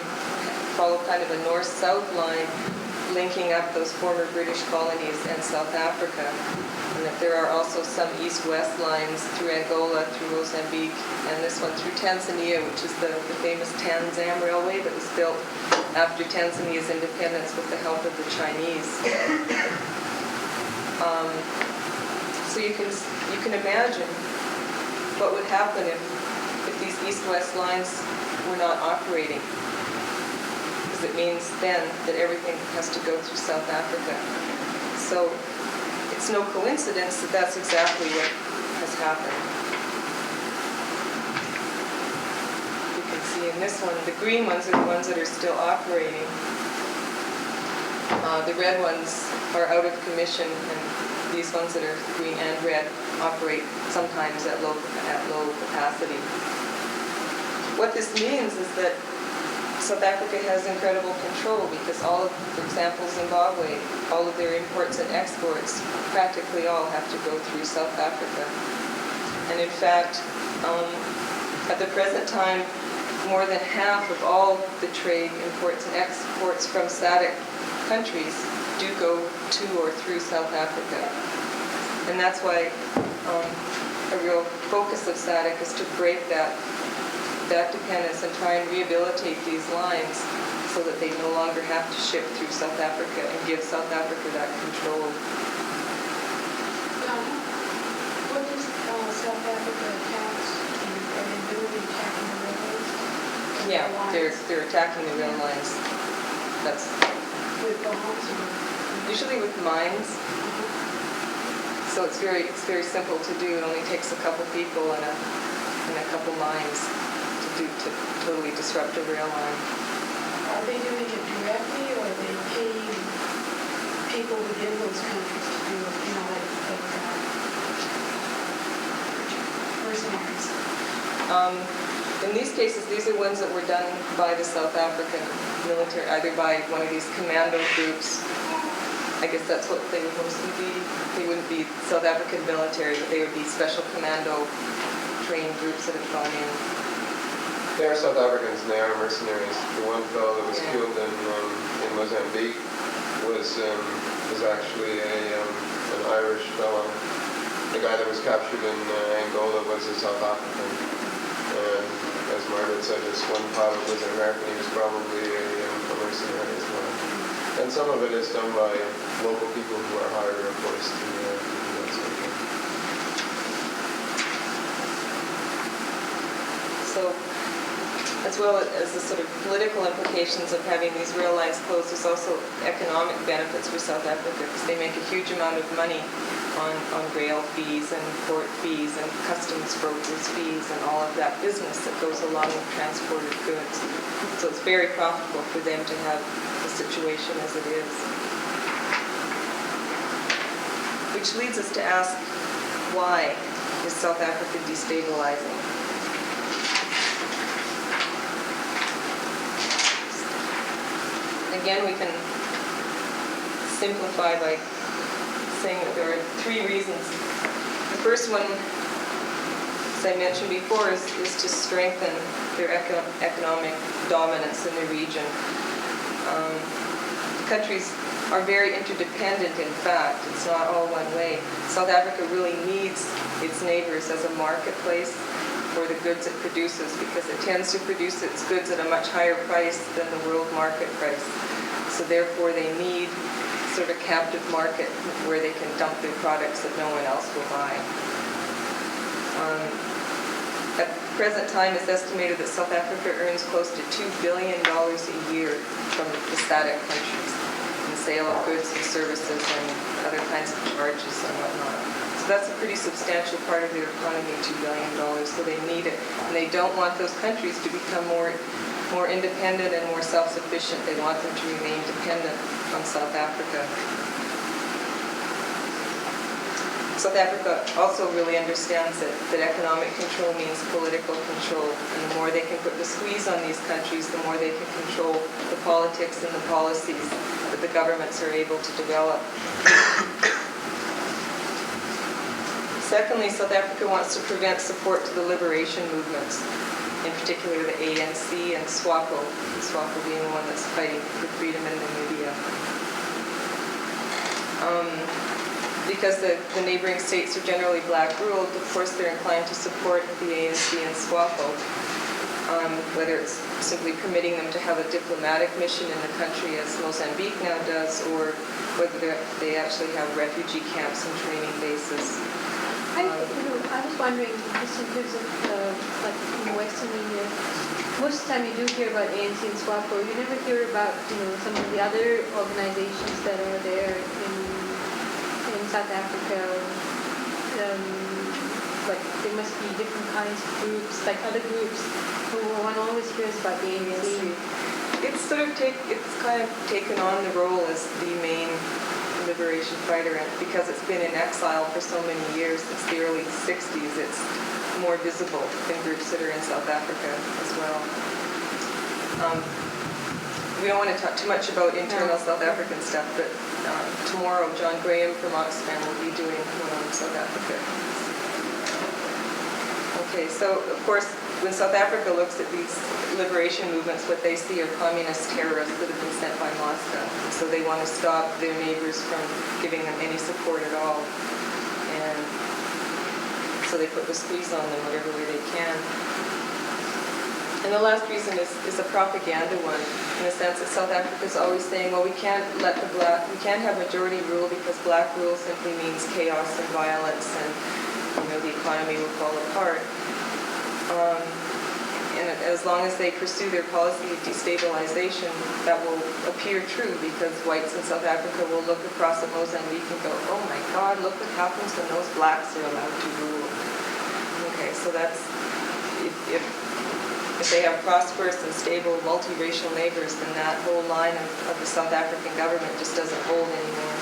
follow kind of a north-south line linking up those former British colonies and South Africa, and that there are also some east-west lines through Angola, through Mozambique, and this one through Tanzania, which is the famous Tanzam Railway that was built after Tanzania's independence with the help of the Chinese. So you can imagine what would happen if these east-west lines were not operating. Because it means then that everything has to go through South Africa. So it's no coincidence that that's exactly what has happened. You can see in this one, the green ones are the ones that are still operating. The red ones are out of commission, and these ones that are green and red operate sometimes at low capacity. What this means is that South Africa has incredible control because all of, for example, Zimbabwe, all of their imports and exports, practically all have to go through South Africa. And in fact, at the present time, more than half of all the trade, imports and exports from SADC countries do go to or through South Africa. And that's why a real focus of SADC is to break that dependence and try and rehabilitate these lines so that they no longer have to ship through South Africa and give South Africa that control. What does South Africa tax? Are they really attacking the railways? Yeah, they're attacking the rail lines. That's with bombs or usually with mines. So it's very simple to do. It only takes a couple people and a couple mines to totally disrupt a rail line. Are they doing it directly, or are they paying people within those countries to do it, like mercenaries? In these cases, these are ones that were done by the South African military, either by one of these commando groups. I guess that's what they would mostly be. They wouldn't be South African military, but they would be special commando trained groups that have gone in. They are South Africans and they are mercenaries. The one fellow that was killed in Mozambique was actually an Irish fellow. The guy that was captured in Angola was a South African. And as Margaret said, this one pilot was an American. He was probably a mercenary as well. And some of it is done by local people who are hired, of course, to do that sort of thing. So, as well as the sort of political implications of having these rail lines closed, there's also economic benefits for South Africa because they make a huge amount of money on rail fees and port fees and customs brokers fees and all of that business that goes along with transported goods. So it's very profitable for them to have the situation as it is. Which leads us to ask, why is South Africa destabilizing? Again, we can simplify by saying that there are three reasons. The first one, as I mentioned before, is to strengthen their economic dominance in the region. The countries are very interdependent, in fact. It's not all one way. South Africa really needs its neighbors as a marketplace for the goods it produces because it tends to produce its goods at a much higher price than the world market price. So therefore they need sort of a captive market where they can dump their products that no one else will buy. At the present time, it's estimated that South Africa earns close to $2 billion a year from the SADC countries in sale of goods and services and other kinds of charges and whatnot. So that's a pretty substantial part of their economy, $2 billion, so they need it. And they don't want those countries to become more independent and more self-sufficient. They want them to remain dependent on South Africa. South Africa also really understands that economic control means political control, and the more they can put the squeeze on these countries, the more they can control the politics and the policies that the governments are able to develop. Secondly, South Africa wants to prevent support to the liberation movements, in particular the ANC and SWAPO, SWAPO being the one that's fighting for freedom in Namibia. Because the neighboring states are generally black-ruled, of course they're inclined to support the ANC and SWAPO, whether it's simply permitting them to have a diplomatic mission in the country, as Mozambique now does, or whether they actually have refugee camps and training bases. I was wondering, just in terms of like in Western media, most of the time you do hear about ANC and SWAPO. You never hear about some of the other organizations that are there in South Africa. Like there must be different kinds of groups, like other groups. One always hears about the ANC. It's kind of taken on the role as the main liberation fighter, and because it's been in exile for so many years, since the early 60s, it's more visible in groups that are in South Africa as well. We don't want to talk too much about internal South African stuff, but tomorrow John Graham from Oxfam will be doing one on South Africa. Okay, so of course, when South Africa looks at these liberation movements, what they see are communist terrorists that have been sent by Moscow. So they want to stop their neighbors from giving them any support at all. And so they put the squeeze on them whatever way they can. And the last reason is a propaganda one, in the sense that South Africa is always saying, well, we can't have majority rule because black rule simply means chaos and violence, and the economy will fall apart. And as long as they pursue their policy of destabilization, that will appear true, because whites in South Africa will look across at Mozambique and go, oh my God, look what happens when those blacks are allowed to rule. Okay, so that's, if they have prosperous and stable multiracial neighbors, then that whole line of the South African government just doesn't hold anymore.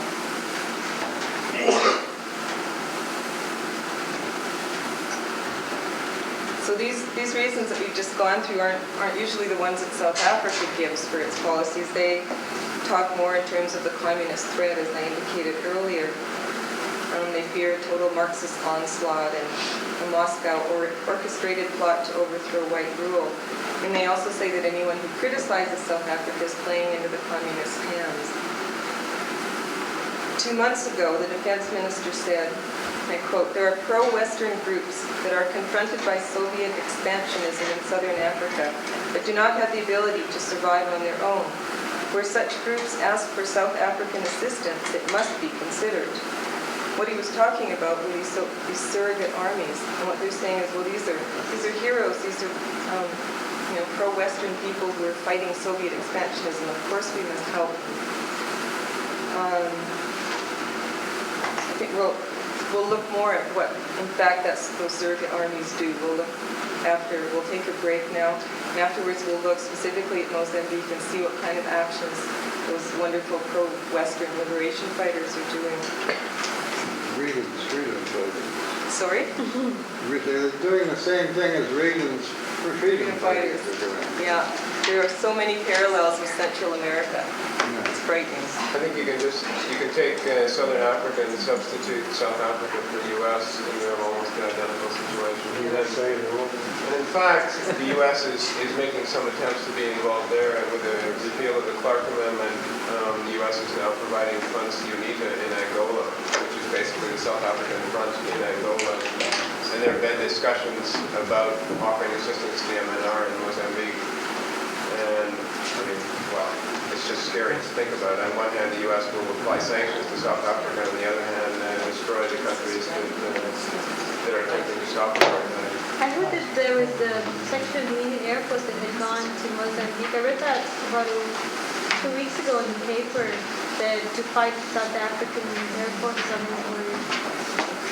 So these reasons that we've just gone through aren't usually the ones that South Africa gives for its policies. They talk more in terms of the communist threat, as I indicated earlier. They fear a total Marxist onslaught and a Moscow orchestrated plot to overthrow white rule. And they also say that anyone who criticizes South Africa is playing into the communist hands. 2 months ago, the defense minister said, I quote, "There are pro-Western groups that are confronted by Soviet expansionism in southern Africa that do not have the ability to survive on their own. Where such groups ask for South African assistance, it must be considered." What he was talking about were these surrogate armies, and what they're saying is, well, these are heroes. These are pro-Western people who are fighting Soviet expansionism. Of course, we must help. I think we'll look more at what, in fact, those surrogate armies do. We'll take a break now, and afterwards we'll look specifically at Mozambique and see what kind of actions those wonderful pro-Western liberation fighters are doing. Reagan's freedom fighters. Sorry? They're doing the same thing as Reagan's freedom fighters are doing. Yeah, there are so many parallels with Central America. It's frightening. I think you can take Southern Africa and substitute South Africa for the U.S. and you have almost an identical situation. And in fact, the U.S. is making some attempts to be involved there, and with the repeal of the Clark Amendment, the U.S. is now providing funds to UNITA in Angola, which is basically the South African front in Angola. And there have been discussions about offering assistance to the MNR in Mozambique. And, it's just scary to think about. On one hand, the U.S. will apply sanctions to South Africa, on the other hand, destroy the countries that are attempting to stop apartheid. I heard that there was a section of the Indian Air Force that had gone to Mozambique. I read that about 2 weeks ago in the paper, that to fight South African Air Force on the border.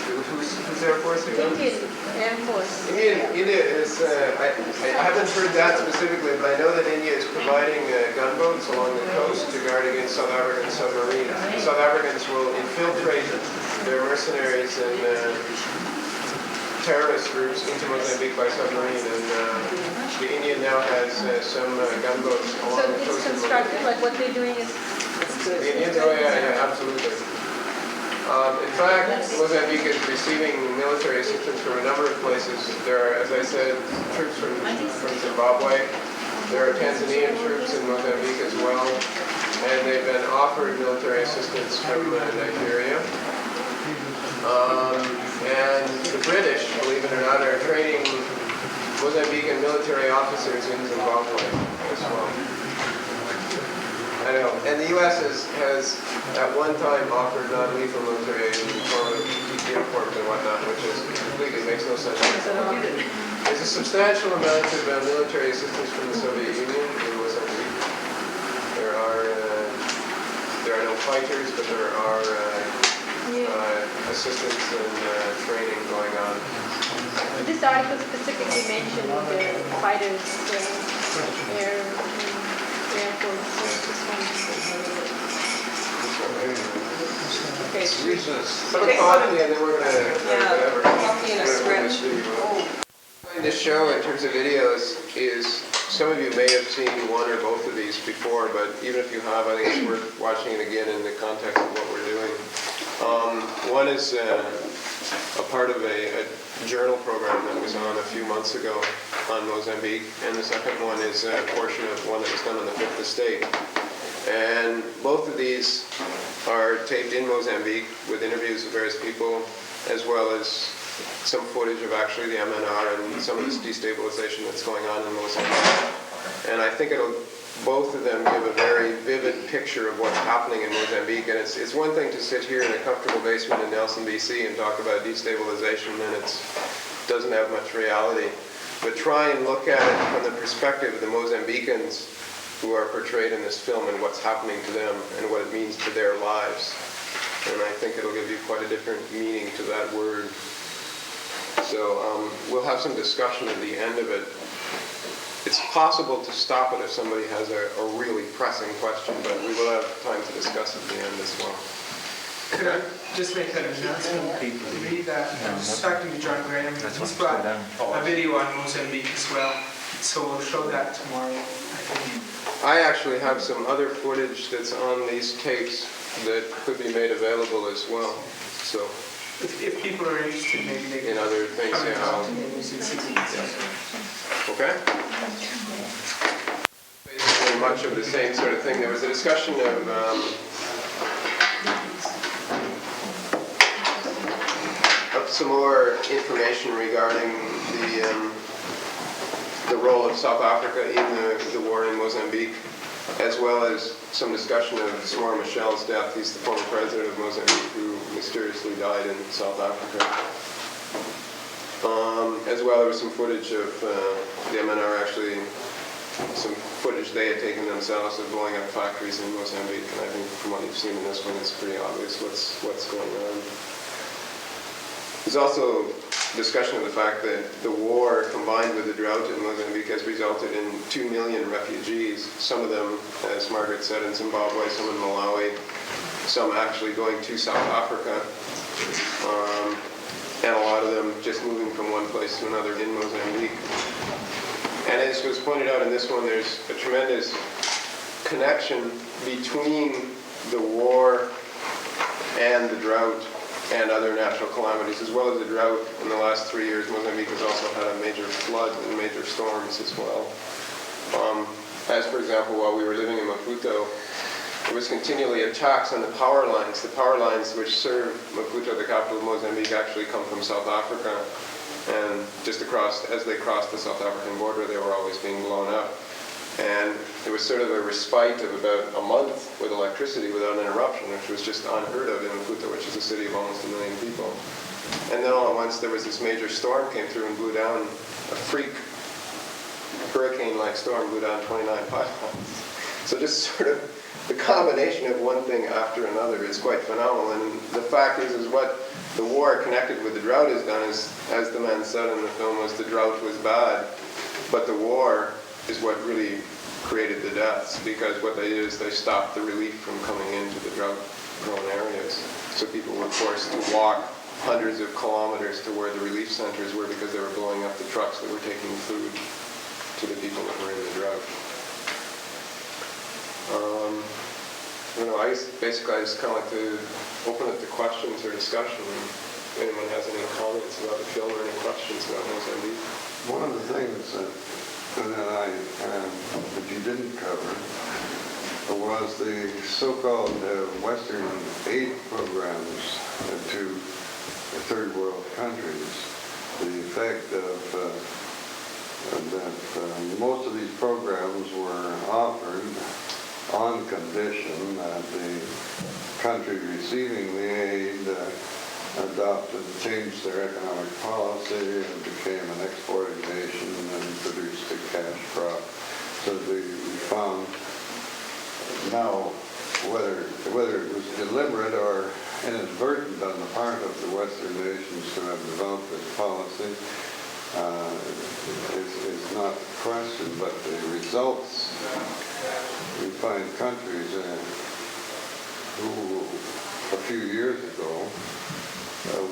Who's Air Force again? Indian Air Force. India is, I haven't heard that specifically, but I know that India is providing gunboats along the coast to guard against South African submarines. South Africans will infiltrate their mercenaries and terrorist groups into Mozambique by submarine, and the India now has some gunboats So along the it's coast of constructive, Mozambique. like what they're doing is... The Indians, oh yeah, absolutely. In fact, Mozambique is receiving military assistance from a number of places. There are, as I said, troops from Zimbabwe. There are Tanzanian troops in Mozambique as well. And they've been offered military assistance from Nigeria. And the British, believe it or not, are training Mozambican military officers in Zimbabwe as well. I know. And the U.S. has at one time offered non-lethal military aid in the form of uniforms and whatnot, which is completely makes no sense. There's a substantial amount of military assistance from the Soviet Union in Mozambique. There are no fighters, but there are assistance and training going on. This article specifically mentioned the fighters, Air Force. Okay. Have a coffee and then we're going to coffee and a stretch. This show in terms of videos is, some of you may have seen one or both of these before, but even if you have, I think it's worth watching it again in the context of what we're doing. One is a part of a journal program that was on a few months ago on Mozambique, and the second one is a portion of one that was done on the Fifth Estate. And both of these are taped in Mozambique with interviews of various people, as well as some footage of actually the MNR and some of this destabilization that's going on in Mozambique. And I think both of them give a very vivid picture of what's happening in Mozambique. And it's one thing to sit here in a comfortable basement in Nelson, BC and talk about destabilization, and it doesn't have much reality. But try and look at it from the perspective of the Mozambicans who are portrayed in this film and what's happening to them and what it means to their lives. And I think it'll give you quite a different meaning to that word. So we'll have some discussion at the end of it. It's possible to stop it if somebody has a really pressing question, but we will have time to discuss at the end as well. Could I just make an announcement? Read that. I was talking to John Graham. He's brought a video on Mozambique as well. So we'll show that tomorrow, I think. I actually have some other footage that's on these tapes that could be made available as well. So if people are interested, maybe they can in other things, come and yeah. talk to me. We can see. Okay? Basically much of the same sort of thing. There was a discussion of some more information regarding the role of South Africa in the war in Mozambique, as well as some discussion of Samora Machel's death. He's the former president of Mozambique who mysteriously died in South Africa. As well, there was some footage of the MNR actually, some footage they had taken themselves of blowing up factories in Mozambique, and I think from what you've seen in this one, it's pretty obvious what's going on. There's also discussion of the fact that the war combined with the drought in Mozambique has resulted in 2 million refugees, some of them, as Margaret said, in Zimbabwe, some in Malawi, some actually going to South Africa, and a lot of them just moving from one place to another in Mozambique. And as was pointed out in this one, there's a tremendous connection between the war and the drought and other natural calamities, as well as the drought. In the last 3 years, Mozambique has also had a major flood and major storms as well. As for example, while we were living in Maputo, there was continually attacks on the power lines. The power lines which serve Maputo, the capital of Mozambique, actually come from South Africa. And just across, as they crossed the South African border, they were always being blown up. And there was sort of a respite of about a month with electricity without an interruption, which was just unheard of in Maputo, which is a city of almost 1 million people. And then all at once there was this major storm came through and blew down, a freak hurricane-like storm blew down 29 pylons. So just sort of the combination of one thing after another is quite phenomenal. And the fact is what the war connected with the drought has done is, as the man said in the film, was the drought was bad, but the war is what really created the deaths, because what they did is they stopped the relief from coming into the drought-prone areas. So people were forced to walk hundreds of kilometers to where the relief centers were because they were blowing up the trucks that were taking food to the people that were in the drought. I don't know, I just kind of like to open up to questions or discussion. If anyone has any comments about the film or any questions about Mozambique. One of the things that you didn't cover was the so-called Western aid programs to third world countries. The effect of that most of these programs were offered on condition that the country receiving the aid changed their economic policy and became an exporting nation and produced a cash crop. So we found now whether it was deliberate or inadvertent on the part of the Western nations to have developed this policy is not the question, but the results. We find countries who a few years ago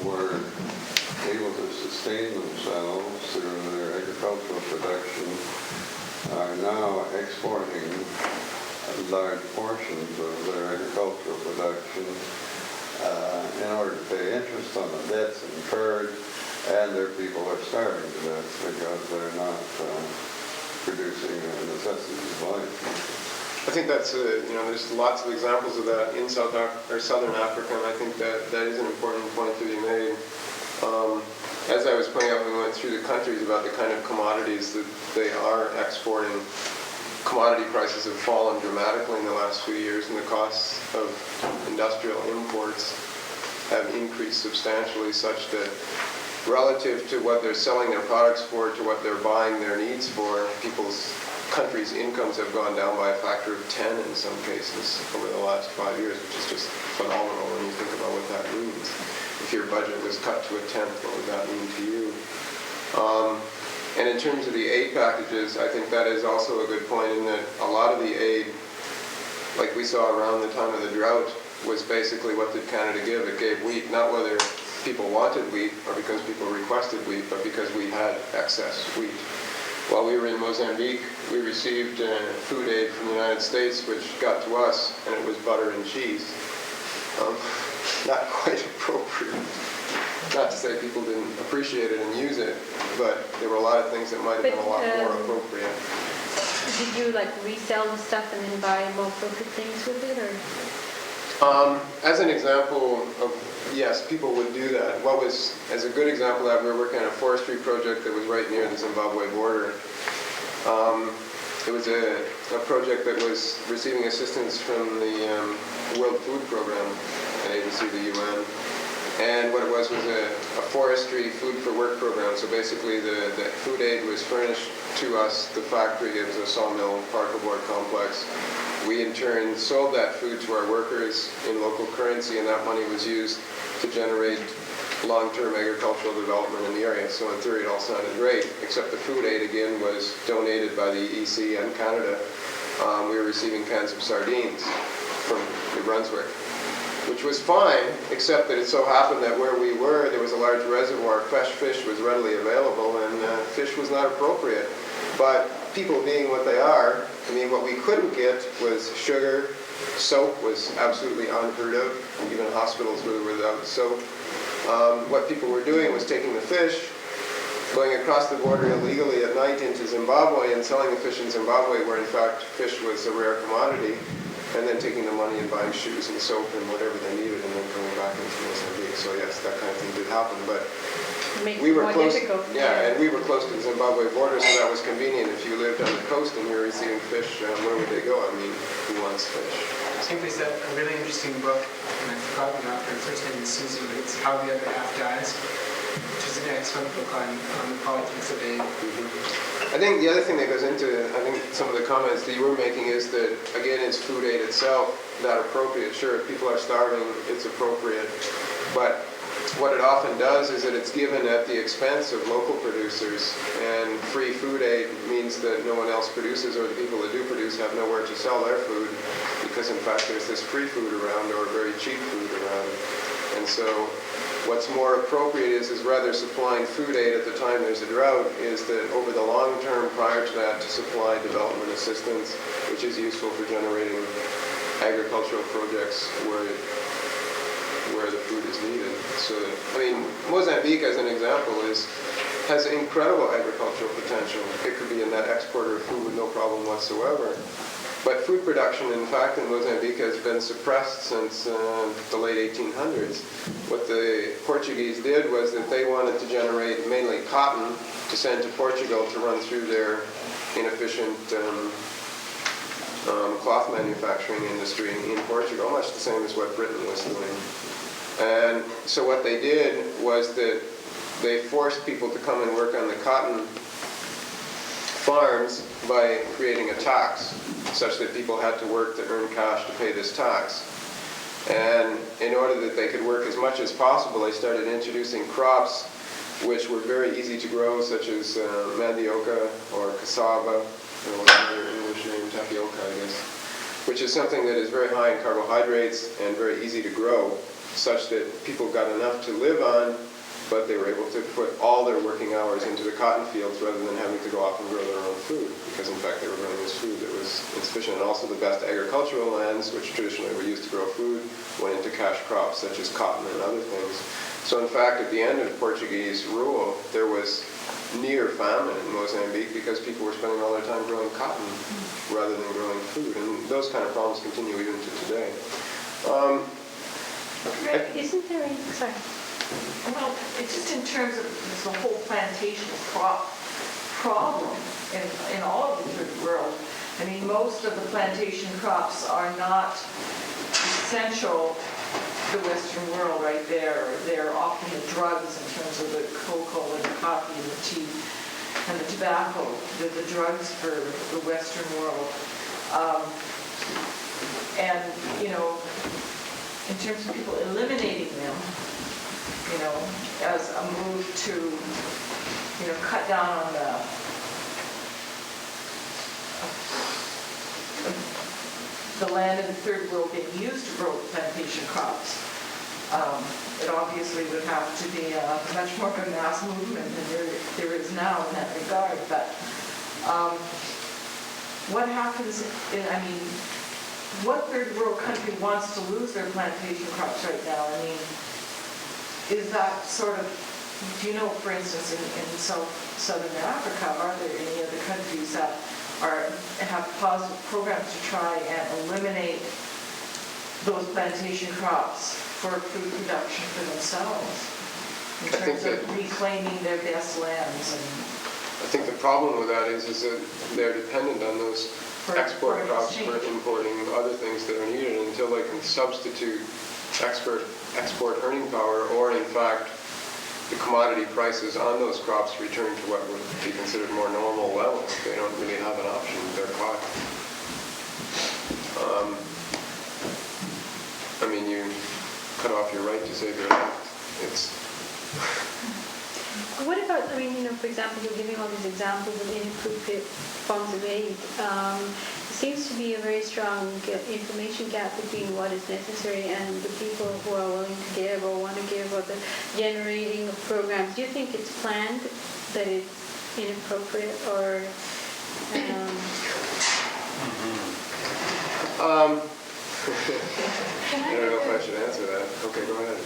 were able to sustain themselves through their agricultural production are now exporting large portions of their agricultural production in order to pay interest on the debts incurred, and their people are starving to death because they're not producing the necessities of life. I think that's there's lots of examples of that in Southern Africa, and I think that is an important point to be made. As I was pointing out when we went through the countries about the kind of commodities that they are exporting, commodity prices have fallen dramatically in the last few years, and the costs of industrial imports have increased substantially, such that relative to what they're selling their products for, to what they're buying their needs for, countries' incomes have gone down by a factor of 10 in some cases over the last 5 years, which is just phenomenal when you think about what that means. If your budget was cut to a tenth, what would that mean to you? And in terms of the aid packages, I think that is also a good point in that a lot of the aid, like we saw around the time of the drought, was basically what did Canada give? It gave wheat, not whether people wanted wheat or because people requested wheat, but because we had excess wheat. While we were in Mozambique, we received food aid from the United States, which got to us, and it was butter and cheese. Not quite appropriate. Not to say people didn't appreciate it and use it, but there were a lot of things that might have been a lot more appropriate. Did you resell the stuff and then buy more appropriate things with it, or? As an example of, yes, people would do that. As a good example of that, we were working on a forestry project that was right near the Zimbabwe border. It was a project that was receiving assistance from the World Food Program, an agency of the UN. And what it was a forestry food for work program. So basically the food aid was furnished to us, the factory. It was a sawmill, particle board complex. We in turn sold that food to our workers in local currency, and that money was used to generate long-term agricultural development in the area. So in theory it all sounded great, except the food aid again was donated by the EC and Canada. We were receiving cans of sardines from New Brunswick, which was fine, except that it so happened that where we were, there was a large reservoir. Fresh fish was readily available, and fish was not appropriate. But people being what they are, what we couldn't get was sugar. Soap was absolutely unheard of. Even hospitals were without soap. What people were doing was taking the fish, going across the border illegally at night into Zimbabwe and selling the fish in Zimbabwe, where in fact fish was a rare commodity, and then taking the money and buying shoes and soap and whatever they needed, and then coming back into Mozambique. So yes, that kind of thing did happen, but we were close. Yeah, and we were close to the Zimbabwe border, so that was convenient. If you lived on the coast and you were receiving fish, where would they go? Who wants fish? I think there's a really interesting book, and I've forgotten her first name is Susan, but it's How the Other Half Dies, which is an excellent book on the politics of aid. I think the other thing that goes into, I think some of the comments that you were making is that, again, is food aid itself that appropriate? Sure, if people are starving, it's appropriate. But what it often does is that it's given at the expense of local producers, and free food aid means that no one else produces, or the people that do produce have nowhere to sell their food, because in fact there's this free food around, or very cheap food around. And so what's more appropriate is rather supplying food aid at the time there's a drought, is that over the long term prior to that to supply development assistance, which is useful for generating agricultural projects where the food is needed. So, I mean, Mozambique, as an example, has incredible agricultural potential. It could be a net exporter of food with no problem whatsoever. But food production, in fact, in Mozambique has been suppressed since the late 1800s. What the Portuguese did was that they wanted to generate mainly cotton to send to Portugal to run through their inefficient cloth manufacturing industry in Portugal, much the same as what Britain was doing. And so what they did was that they forced people to come and work on the cotton farms by creating a tax, such that people had to work to earn cash to pay this tax. And in order that they could work as much as possible, they started introducing crops which were very easy to grow, such as mandioca or cassava, what's their English name, tapioca, I guess, which is something that is very high in carbohydrates and very easy to grow, such that people got enough to live on, but they were able to put all their working hours into the cotton fields rather than having to go off and grow their own food, because in fact they were growing this food that was insufficient. And also the best agricultural lands, which traditionally were used to grow food, went into cash crops such as cotton and other things. So in fact, at the end of Portuguese rule, there was near famine in Mozambique because people were spending all their time growing cotton rather than growing food. And those kind of problems continue even to today. Isn't there any, sorry. Well, it's just in terms of the whole plantation problem in all of the third world. I mean, most of the plantation crops are not essential to the Western world right there. They're often the drugs in terms of the cocoa and the coffee and the tea and the tobacco. They're the drugs for the Western world. And, you know, in terms of people eliminating them, you know, as a move to, you know, cut down on the land in the third world being used to grow plantation crops. It obviously would have to be much more of a mass movement than there is now in that regard. But what happens, I mean, what third world country wants to lose their plantation crops right now? I mean, is that sort of, do you know, for instance, in Southern Africa, are there any other countries that have positive programs to try and eliminate those plantation crops for food production for themselves, in terms of reclaiming their best lands? And I think the problem with that is that they're dependent on those export crops for importing other things that are needed until they can substitute export earning power, or in fact the commodity prices on those crops return to what would be considered more normal levels. They don't really have an option. They're caught. I mean, you cut off your right to save your life. It's What about, I mean, you know, for example, you're giving all these examples of inappropriate forms of aid. There seems to be a very strong information gap between what is necessary and the people who are willing to give or want to give, or the generating of programs. Do you think it's planned, that it's inappropriate, or... I don't know if I should answer that. Okay, go ahead.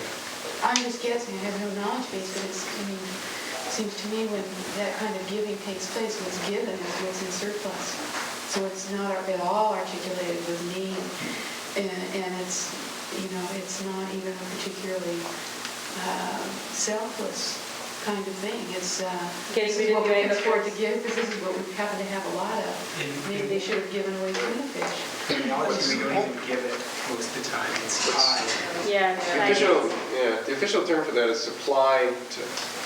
I'm just guessing. I have no knowledge base, but it's, I mean, it seems to me when that kind of giving takes place, what's given is what's in surplus. So it's not at all articulated with need, and it's, you know, it's not even a particularly selfless kind of thing. It's this is what we can afford to give, because this is what we happen to have a lot of. Maybe they should have given away tuna fish. In reality, we don't even give it most of the time. It's high. Yeah, the official term for that is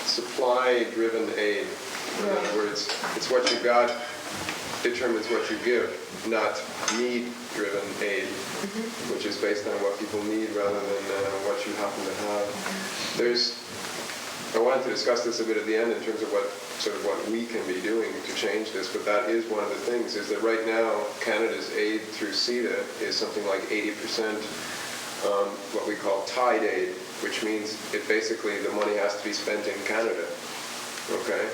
supply-driven aid. In other words, it's what you got determines what you give, not need-driven aid, which is based on what people need rather than what you happen to have. I wanted to discuss this a bit at the end in terms of what we can be doing to change this, but that is one of the things, is that right now Canada's aid through CETA is something like 80% what we call tied aid, which means it basically the money has to be spent in Canada, okay?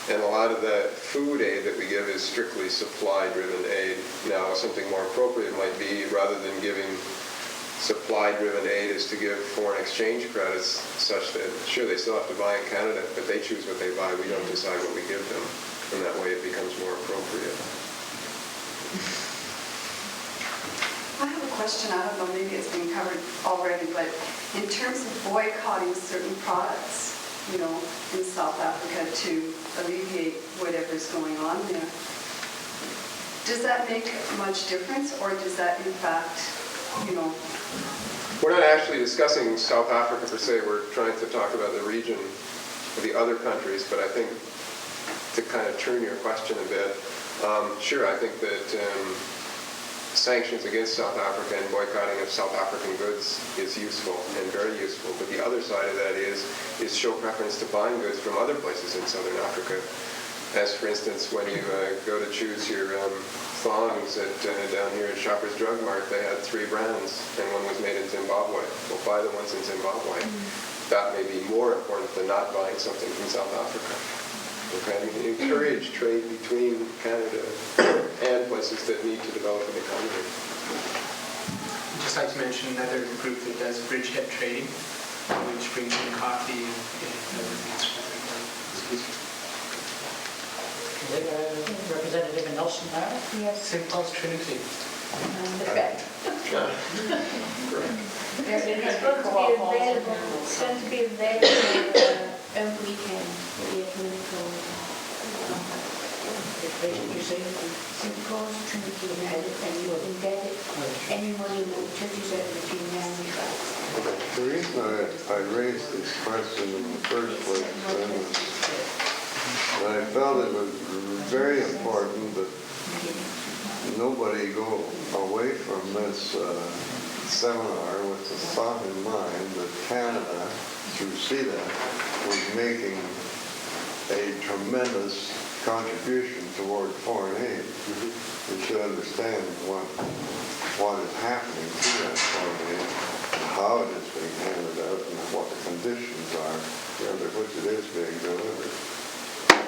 And a lot of the food aid that we give is strictly supply-driven aid. Now, something more appropriate might be, rather than giving supply-driven aid, is to give foreign exchange credits such that, sure, they still have to buy in Canada, but they choose what they buy. We don't decide what we give them. And that way it becomes more appropriate. I have a question. I don't know, maybe it's been covered already, but in terms of boycotting certain products, you know, in South Africa to alleviate whatever's going on there, does that make much difference, or does that in fact, you know? We're not actually discussing South Africa per se. We're trying to talk about the region of the other countries, but I think to kind of turn your question a bit, sure, I think that sanctions against South Africa and boycotting of South African goods is useful and very useful. But the other side of that is show preference to buying goods from other places in Southern Africa. As for instance, when you go to choose your thongs down here at Shoppers Drug Mart, they had 3 brands, and one was made in Zimbabwe. Well, buy the ones in Zimbabwe. That may be more important than not buying something from South Africa. Okay, encourage trade between Canada and places that need to develop an economy. I'd just like to mention another group that does bridgehead trading, which brings in coffee and other things. Representative Nelson now? Yes. St. Paul's Trinity. Correct. It's going to be available over weekend for the ecumenical. Basically saying St. Paul's Trinity and you can get it any money more churches over between now and the reason I raised this question in the first place I felt it was very important that nobody go away from this seminar with the thought in mind that Canada, through CETA, was making a tremendous contribution toward foreign aid. We should understand what is happening to that foreign aid, how it is being handed out, and what the conditions are under which it is being delivered.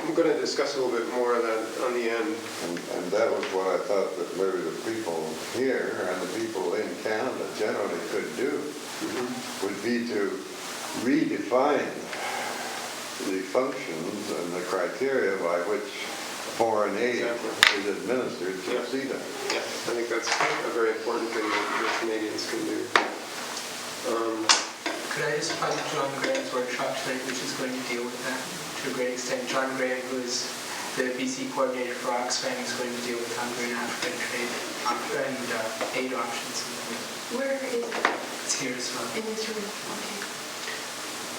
I'm going to discuss a little bit more of that on the end. And that was what I thought that maybe the people here and the people in Canada generally could do, would be to redefine the functions and the criteria by which foreign aid is administered through CETA. Yeah, I think that's a very important thing that Canadians can do. Could I just plug John Graham's workshop tonight, which is going to deal with that to a great extent. John Graham, who is the BC coordinator for Oxfam, is going to deal with Hungary and African trade and aid options. Where is it? It's here as well. In this room. Okay.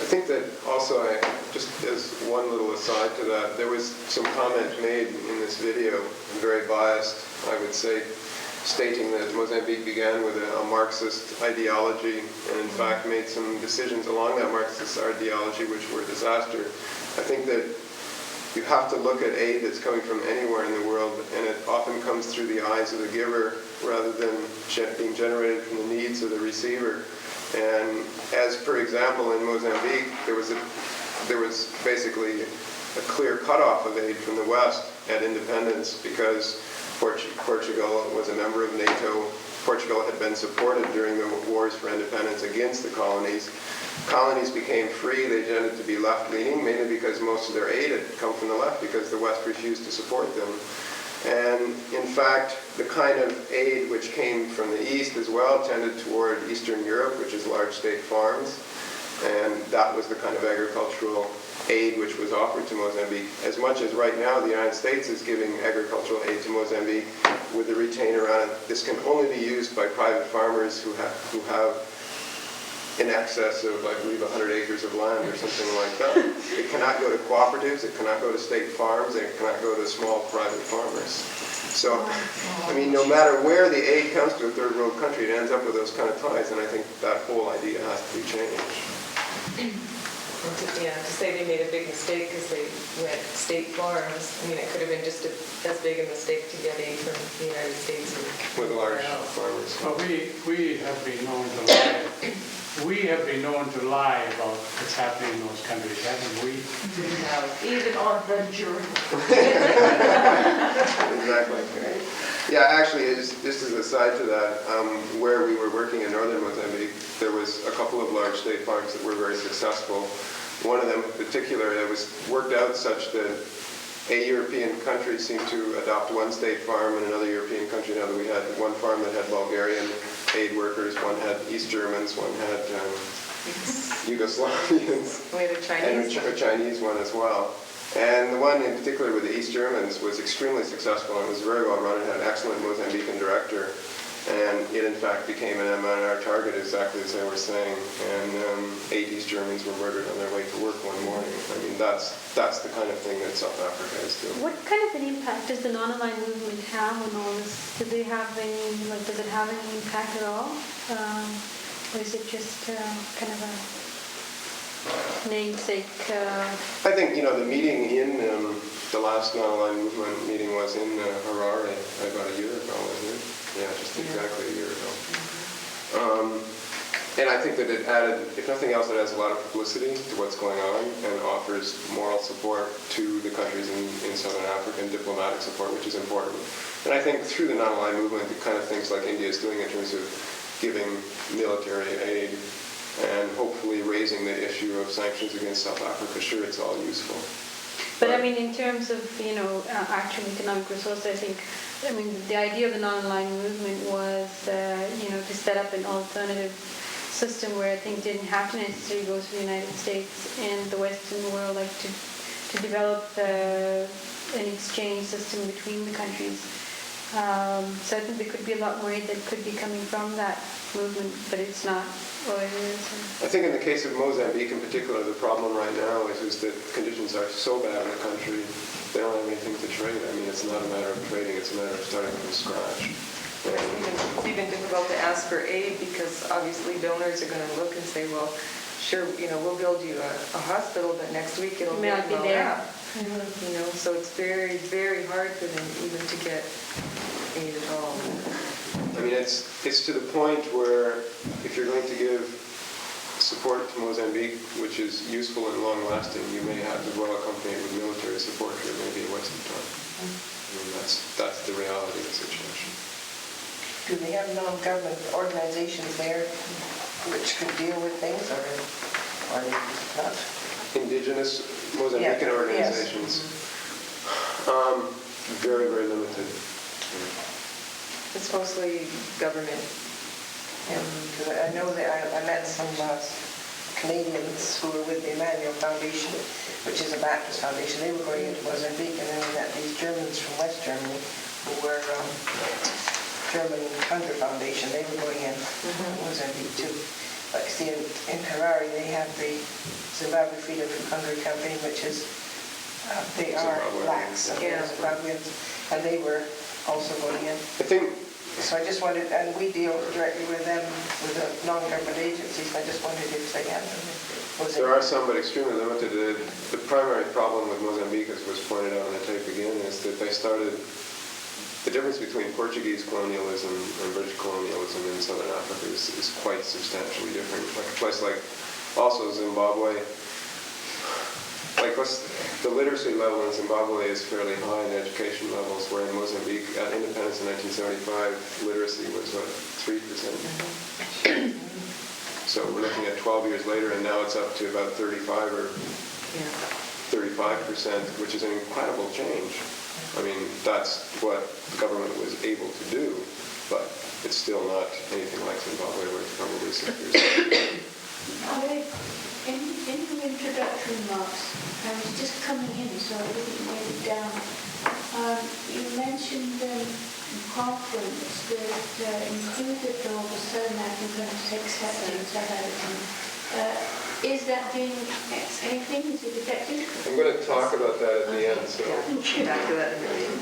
I think that also, just as one little aside to that, there was some comment made in this video, very biased, I would say, stating that Mozambique began with a Marxist ideology and in fact made some decisions along that Marxist ideology which were a disaster. I think that you have to look at aid that's coming from anywhere in the world, and it often comes through the eyes of the giver rather than being generated from the needs of the receiver. And as per example in Mozambique, there was basically a clear cutoff of aid from the West at independence because Portugal was a member of NATO. Portugal had been supported during the wars for independence against the colonies. Colonies became free. They tended to be left-leaning, mainly because most of their aid had come from the left because the West refused to support them. And in fact, the kind of aid which came from the East as well tended toward Eastern Europe, which is large state farms. And that was the kind of agricultural aid which was offered to Mozambique. As much as right now the United States is giving agricultural aid to Mozambique with a retainer on it, this can only be used by private farmers who have in excess of, I believe, 100 acres of land or something like that. It cannot go to cooperatives, it cannot go to state farms, and it cannot go to small private farmers. So, I mean, no matter where the aid comes to a third world country, it ends up with those kind of ties, and I think that whole idea has to be changed. To say they made a big mistake because they went state farms, I mean, it could have been just as big a mistake to get aid from the United States. With large farmers. Well, we have been known to lie. We have been known to lie about what's happening in those countries, haven't we? Even on the jury. Exactly. Yeah, actually, just as a side to that, where we were working in northern Mozambique, there was a couple of large state farms that were very successful. One of them in particular, it was worked out such that a European country seemed to adopt one state farm and another European country. Now that we had one farm that had Bulgarian aid workers, one had East Germans, one had Yugoslavians, We had a Chinese and a Chinese one as well. And the one in particular with the East Germans was extremely successful and was very well run. It had an excellent Mozambican director. And it in fact became an MNR target, exactly as they were saying. And 8 East Germans were murdered on their way to work one morning. I mean, that's the kind of thing that South Africa is doing. What kind of an impact does the non-aligned movement have on all this? Do they have any, does it have any impact at all? Or is it just kind of a namesake? I think, the meeting in the last non-aligned movement meeting was in Harare about a year ago, wasn't it? Yeah, just exactly a year ago. And I think that it added, if nothing else, it adds a lot of publicity to what's going on and offers moral support to the countries in Southern Africa and diplomatic support, which is important. And I think through the non-aligned movement, the kind of things like India is doing in terms of giving military aid and hopefully raising the issue of sanctions against South Africa, sure, it's all useful. But I mean, in terms of, actual economic resources, I mean, the idea of the non-aligned movement was, to set up an alternative system where things didn't have to necessarily go to the United States and the Western world, like to develop an exchange system between the countries. So I think there could be a lot more aid that could be coming from that movement, but it's not what it is. I think in the case of Mozambique in particular, the problem right now is that conditions are so bad in the country, they don't have anything to trade. I mean, it's not a matter of trading, it's a matter of starting from scratch. It's even difficult to ask for aid because obviously donors are going to look and say, well, sure, we'll build you a hospital, but next week it'll may not be there. So it's very, very hard for them even to get aid at all. I mean, it's to the point where if you're going to give support to Mozambique, which is useful and long-lasting, you may have to well accompany it with military support, or it may be a waste of time. I mean, that's the reality of the situation. Do they have non-government organizations there which could deal with things, or are they not? Indigenous Mozambican organizations, very, very limited. It's mostly government. Because I know that I met some Canadians who were with the Emmanuel Foundation, which is a Baptist foundation. They were going into Mozambique, and then we met these Germans from West Germany who were German Hunger Foundation. They were going in Mozambique too. Like see in Harare, they have the Zimbabwe Freedom from Hunger campaign, which is they are blacks, Zimbabweans, and they were also going in. I think. So I just wondered, and we deal directly with them, with the non-government agencies. I just wondered if they had them. There are some, but extremely limited. The primary problem with Mozambique, as was pointed out on the tape again, is that they started. The difference between Portuguese colonialism and British colonialism in Southern Africa is quite substantially different. Like a place like also Zimbabwe, the literacy level in Zimbabwe is fairly high in education levels, where in Mozambique, at independence in 1975, literacy was, 3%? So we're looking at 12 years later, and now it's up to about 35 or 35%, which is an incredible change. I mean, that's what the government was able to do, but it's still not anything like Zimbabwe, where it's probably 6 years later. In the introductory remarks, I was just coming in, so I didn't write it down. You mentioned a conference that included all the Southern African countries accepting South African. Is that doing anything? Is it effective? I'm going to talk about that at the end, so. Back to that in a minute.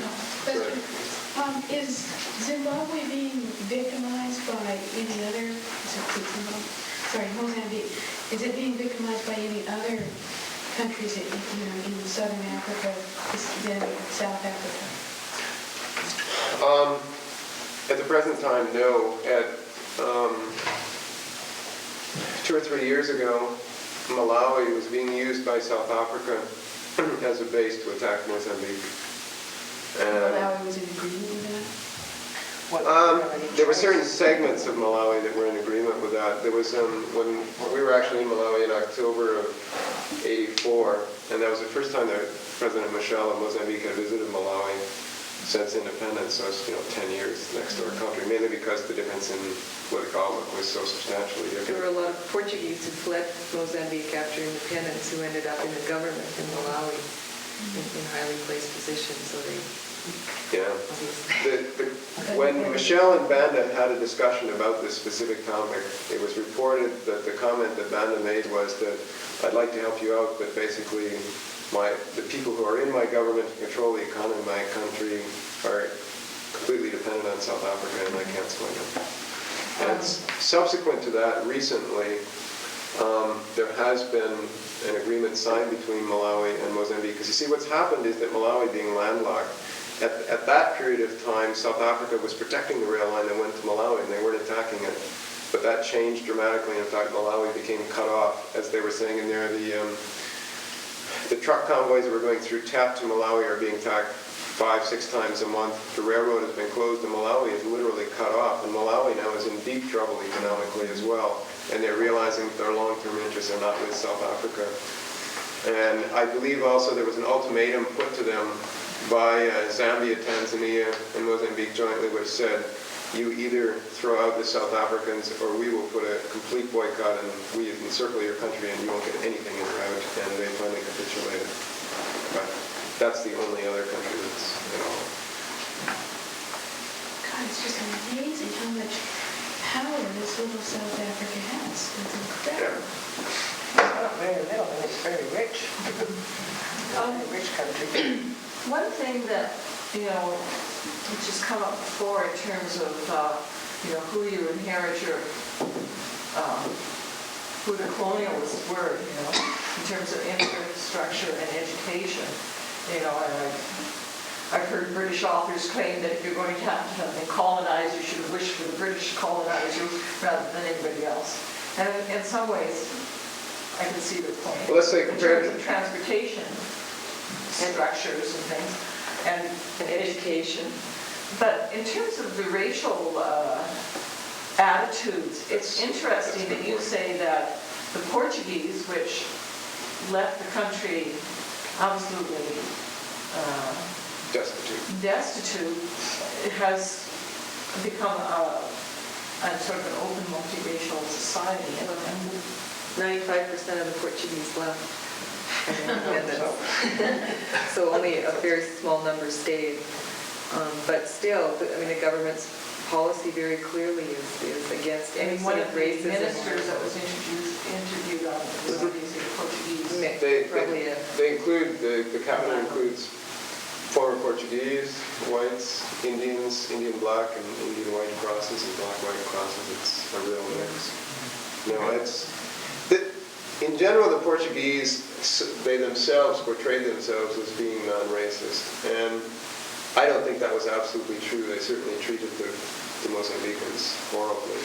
Is Zimbabwe being victimized by any other, Mozambique, is it being victimized by any other countries in Southern Africa than South Africa? At the present time, no. At 2 or 3 years ago, Malawi was being used by South Africa as a base to attack Mozambique. Malawi was in agreement with that? There were certain segments of Malawi that were in agreement with that. There was when we were actually in Malawi in October of '84, and that was the first time that President Michel of Mozambique had visited Malawi since independence. So it's 10 years next door country, mainly because the difference in political outlook was so substantially different. There were a lot of Portuguese who fled Mozambique after independence who ended up in the government in Malawi in highly placed positions. So they. Yeah. When Michel and Banda had a discussion about this specific topic, it was reported that the comment that Banda made was that I'd like to help you out, but basically the people who are in my government and control the economy of my country are completely dependent on South Africa, and I can't swing them. And subsequent to that, recently, there has been an agreement signed between Malawi and Mozambique. Because you see, what's happened is that Malawi being landlocked, at that period of time, South Africa was protecting the rail line that went to Malawi, and they weren't attacking it. But that changed dramatically. In fact, Malawi became cut off, as they were saying in there. The truck convoys that were going through TAP to Malawi are being attacked 5-6 times a month. The railroad has been closed, and Malawi is literally cut off. And Malawi now is in deep trouble economically as well. And they're realizing that their long-term interests are not with South Africa. And I believe also there was an ultimatum put to them by Zambia, Tanzania, and Mozambique jointly, which said, you either throw out the South Africans or we will put a complete boycott and we encircle your country and you won't get anything in route. And they finally capitulated. But that's the only other country that's at all. God, it's just amazing how much power this little South Africa has. It's incredible. It's not very little, and it's very rich. A rich country. One thing that, which has come up before in terms of, who you inherit your, who the colonialists were, in terms of infrastructure and education, and I've heard British authors claim that if you're going to have to colonize, you should wish for the British colonize you rather than anybody else. And in some ways, I can see the point. Well, let's say compared in terms of transportation structures and things, and education. But in terms of the racial attitudes, it's interesting that you say that the Portuguese, which left the country absolutely destitute, has become a sort of an open multiracial society. And 95% of the Portuguese left. So only a very small number stayed. But still, the government's policy very clearly is against any sort of racism. One of the ministers that was interviewed on was obviously Portuguese. They include, the cabinet includes former Portuguese, whites, Indians, Indian black, and Indian white crosses, and black white crosses. It's a real mix. In general, the Portuguese, they themselves portrayed themselves as being non-racist, and I don't think that was absolutely true. They certainly treated the Mozambicans horribly,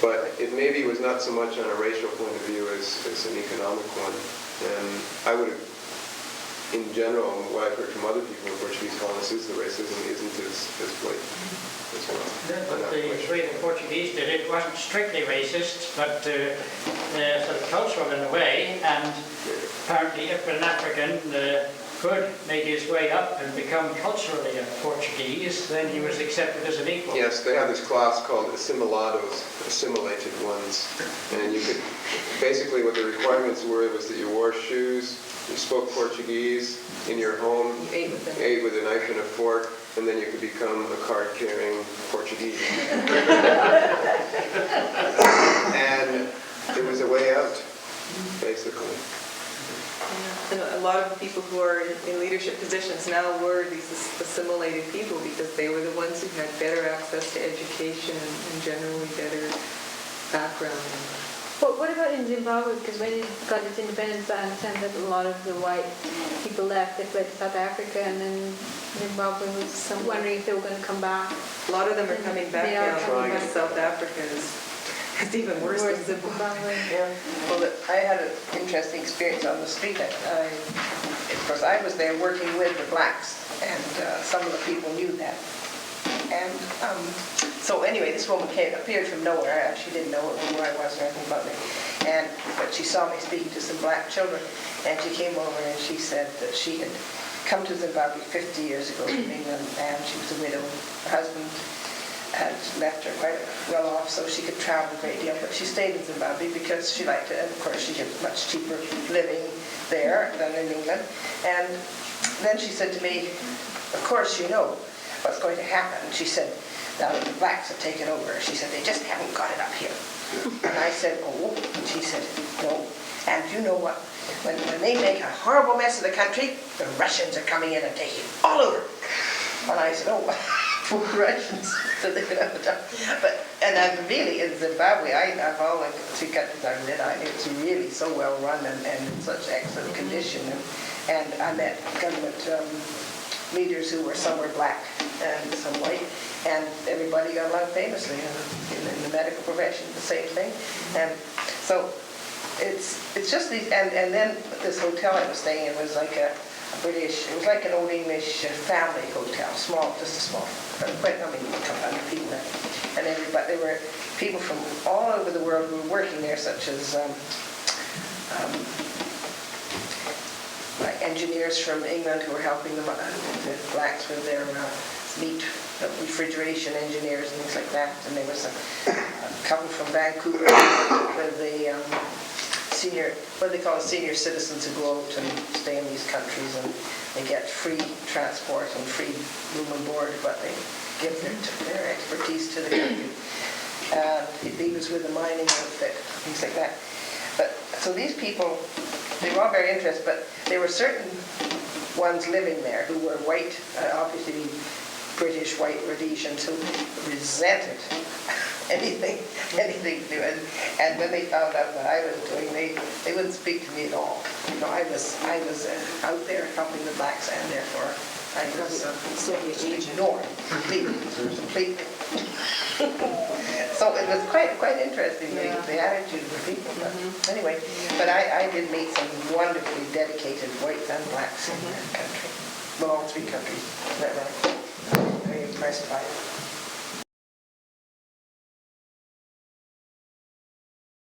but it maybe was not so much on a racial point of view as an economic one. And I would have, in general, what I've heard from other people in Portuguese colonies is the racism isn't as blatant as well. But the way the Portuguese did it wasn't strictly racist, but sort of cultural in a way, and apparently if an African could make his way up and become culturally a Portuguese, then he was accepted as an equal. Yes, they have this class called assimilados, assimilated ones, and you could, basically what the requirements were was that you wore shoes, you spoke Portuguese in your home, you ate with a knife and a fork, and then you could become a card-carrying Portuguese. the people who are in leadership positions now were these assimilated people because they were the ones who had better access to education and generally better background. But what about in Zimbabwe? Because when it got its independence, I understand that a lot of the white people left. They fled to South Africa, and then Zimbabwe was wondering if they were going to come back. A lot of them are coming back now because back. South Africa is even worse than Zimbabwe. Yeah. Well, I had an interesting experience on the street. Of course, I was there working with the blacks, and some of the people knew that. And so anyway, this woman appeared from nowhere. She didn't know who I was or anything about me. But she saw me speaking to some black children, and she came over and she said that she had come to Zimbabwe 50 years ago from England, and she was a widow. Her husband had left her quite well off, so she could travel a great deal. But she stayed in Zimbabwe because she liked it, and of course she had much cheaper living there than in England. And then she said to me, "Of course you know what's going to happen." She said, "Now that the blacks have taken over," she said, "they just haven't got it up here." And I said, "Oh," and she said, "No. And you know what? When they make a horrible mess of the country, the Russians are coming in and taking it all over." And I said, "Oh, poor Russians." So they could have it done. And I'm really, in Zimbabwe, of all the two countries I've been in, it's really so well run and in such excellent condition. And I met government leaders who were, some were black and some white, and everybody got along famously in the medical profession, the same thing. And so it's just these, and then this hotel I was staying in was like a British, it was like an old English family hotel, just a small, quite, I mean, a couple hundred people there. And everybody, there were people from all over the world who were working there, such as like engineers from England who were helping the blacks with their meat refrigeration engineers and things like that. And there was a couple from Vancouver with the senior, what they call senior citizens who go out and stay in these countries, and they get free transport and free room and board, but they give their expertise to the country. He was with a mining outfit, things like that. But so these people, they were all very interested, but there were certain ones living there who were white, obviously British white Rhodesians, who resented anything to do. And when they found out what I was doing, they wouldn't speak to me at all. You know, I was out there helping the blacks, and therefore I was ignored completely. So it was quite interesting, the attitude of the people. But anyway, but I did meet some wonderfully dedicated whites and blacks in that country. Well, all three countries. I'm very impressed by it.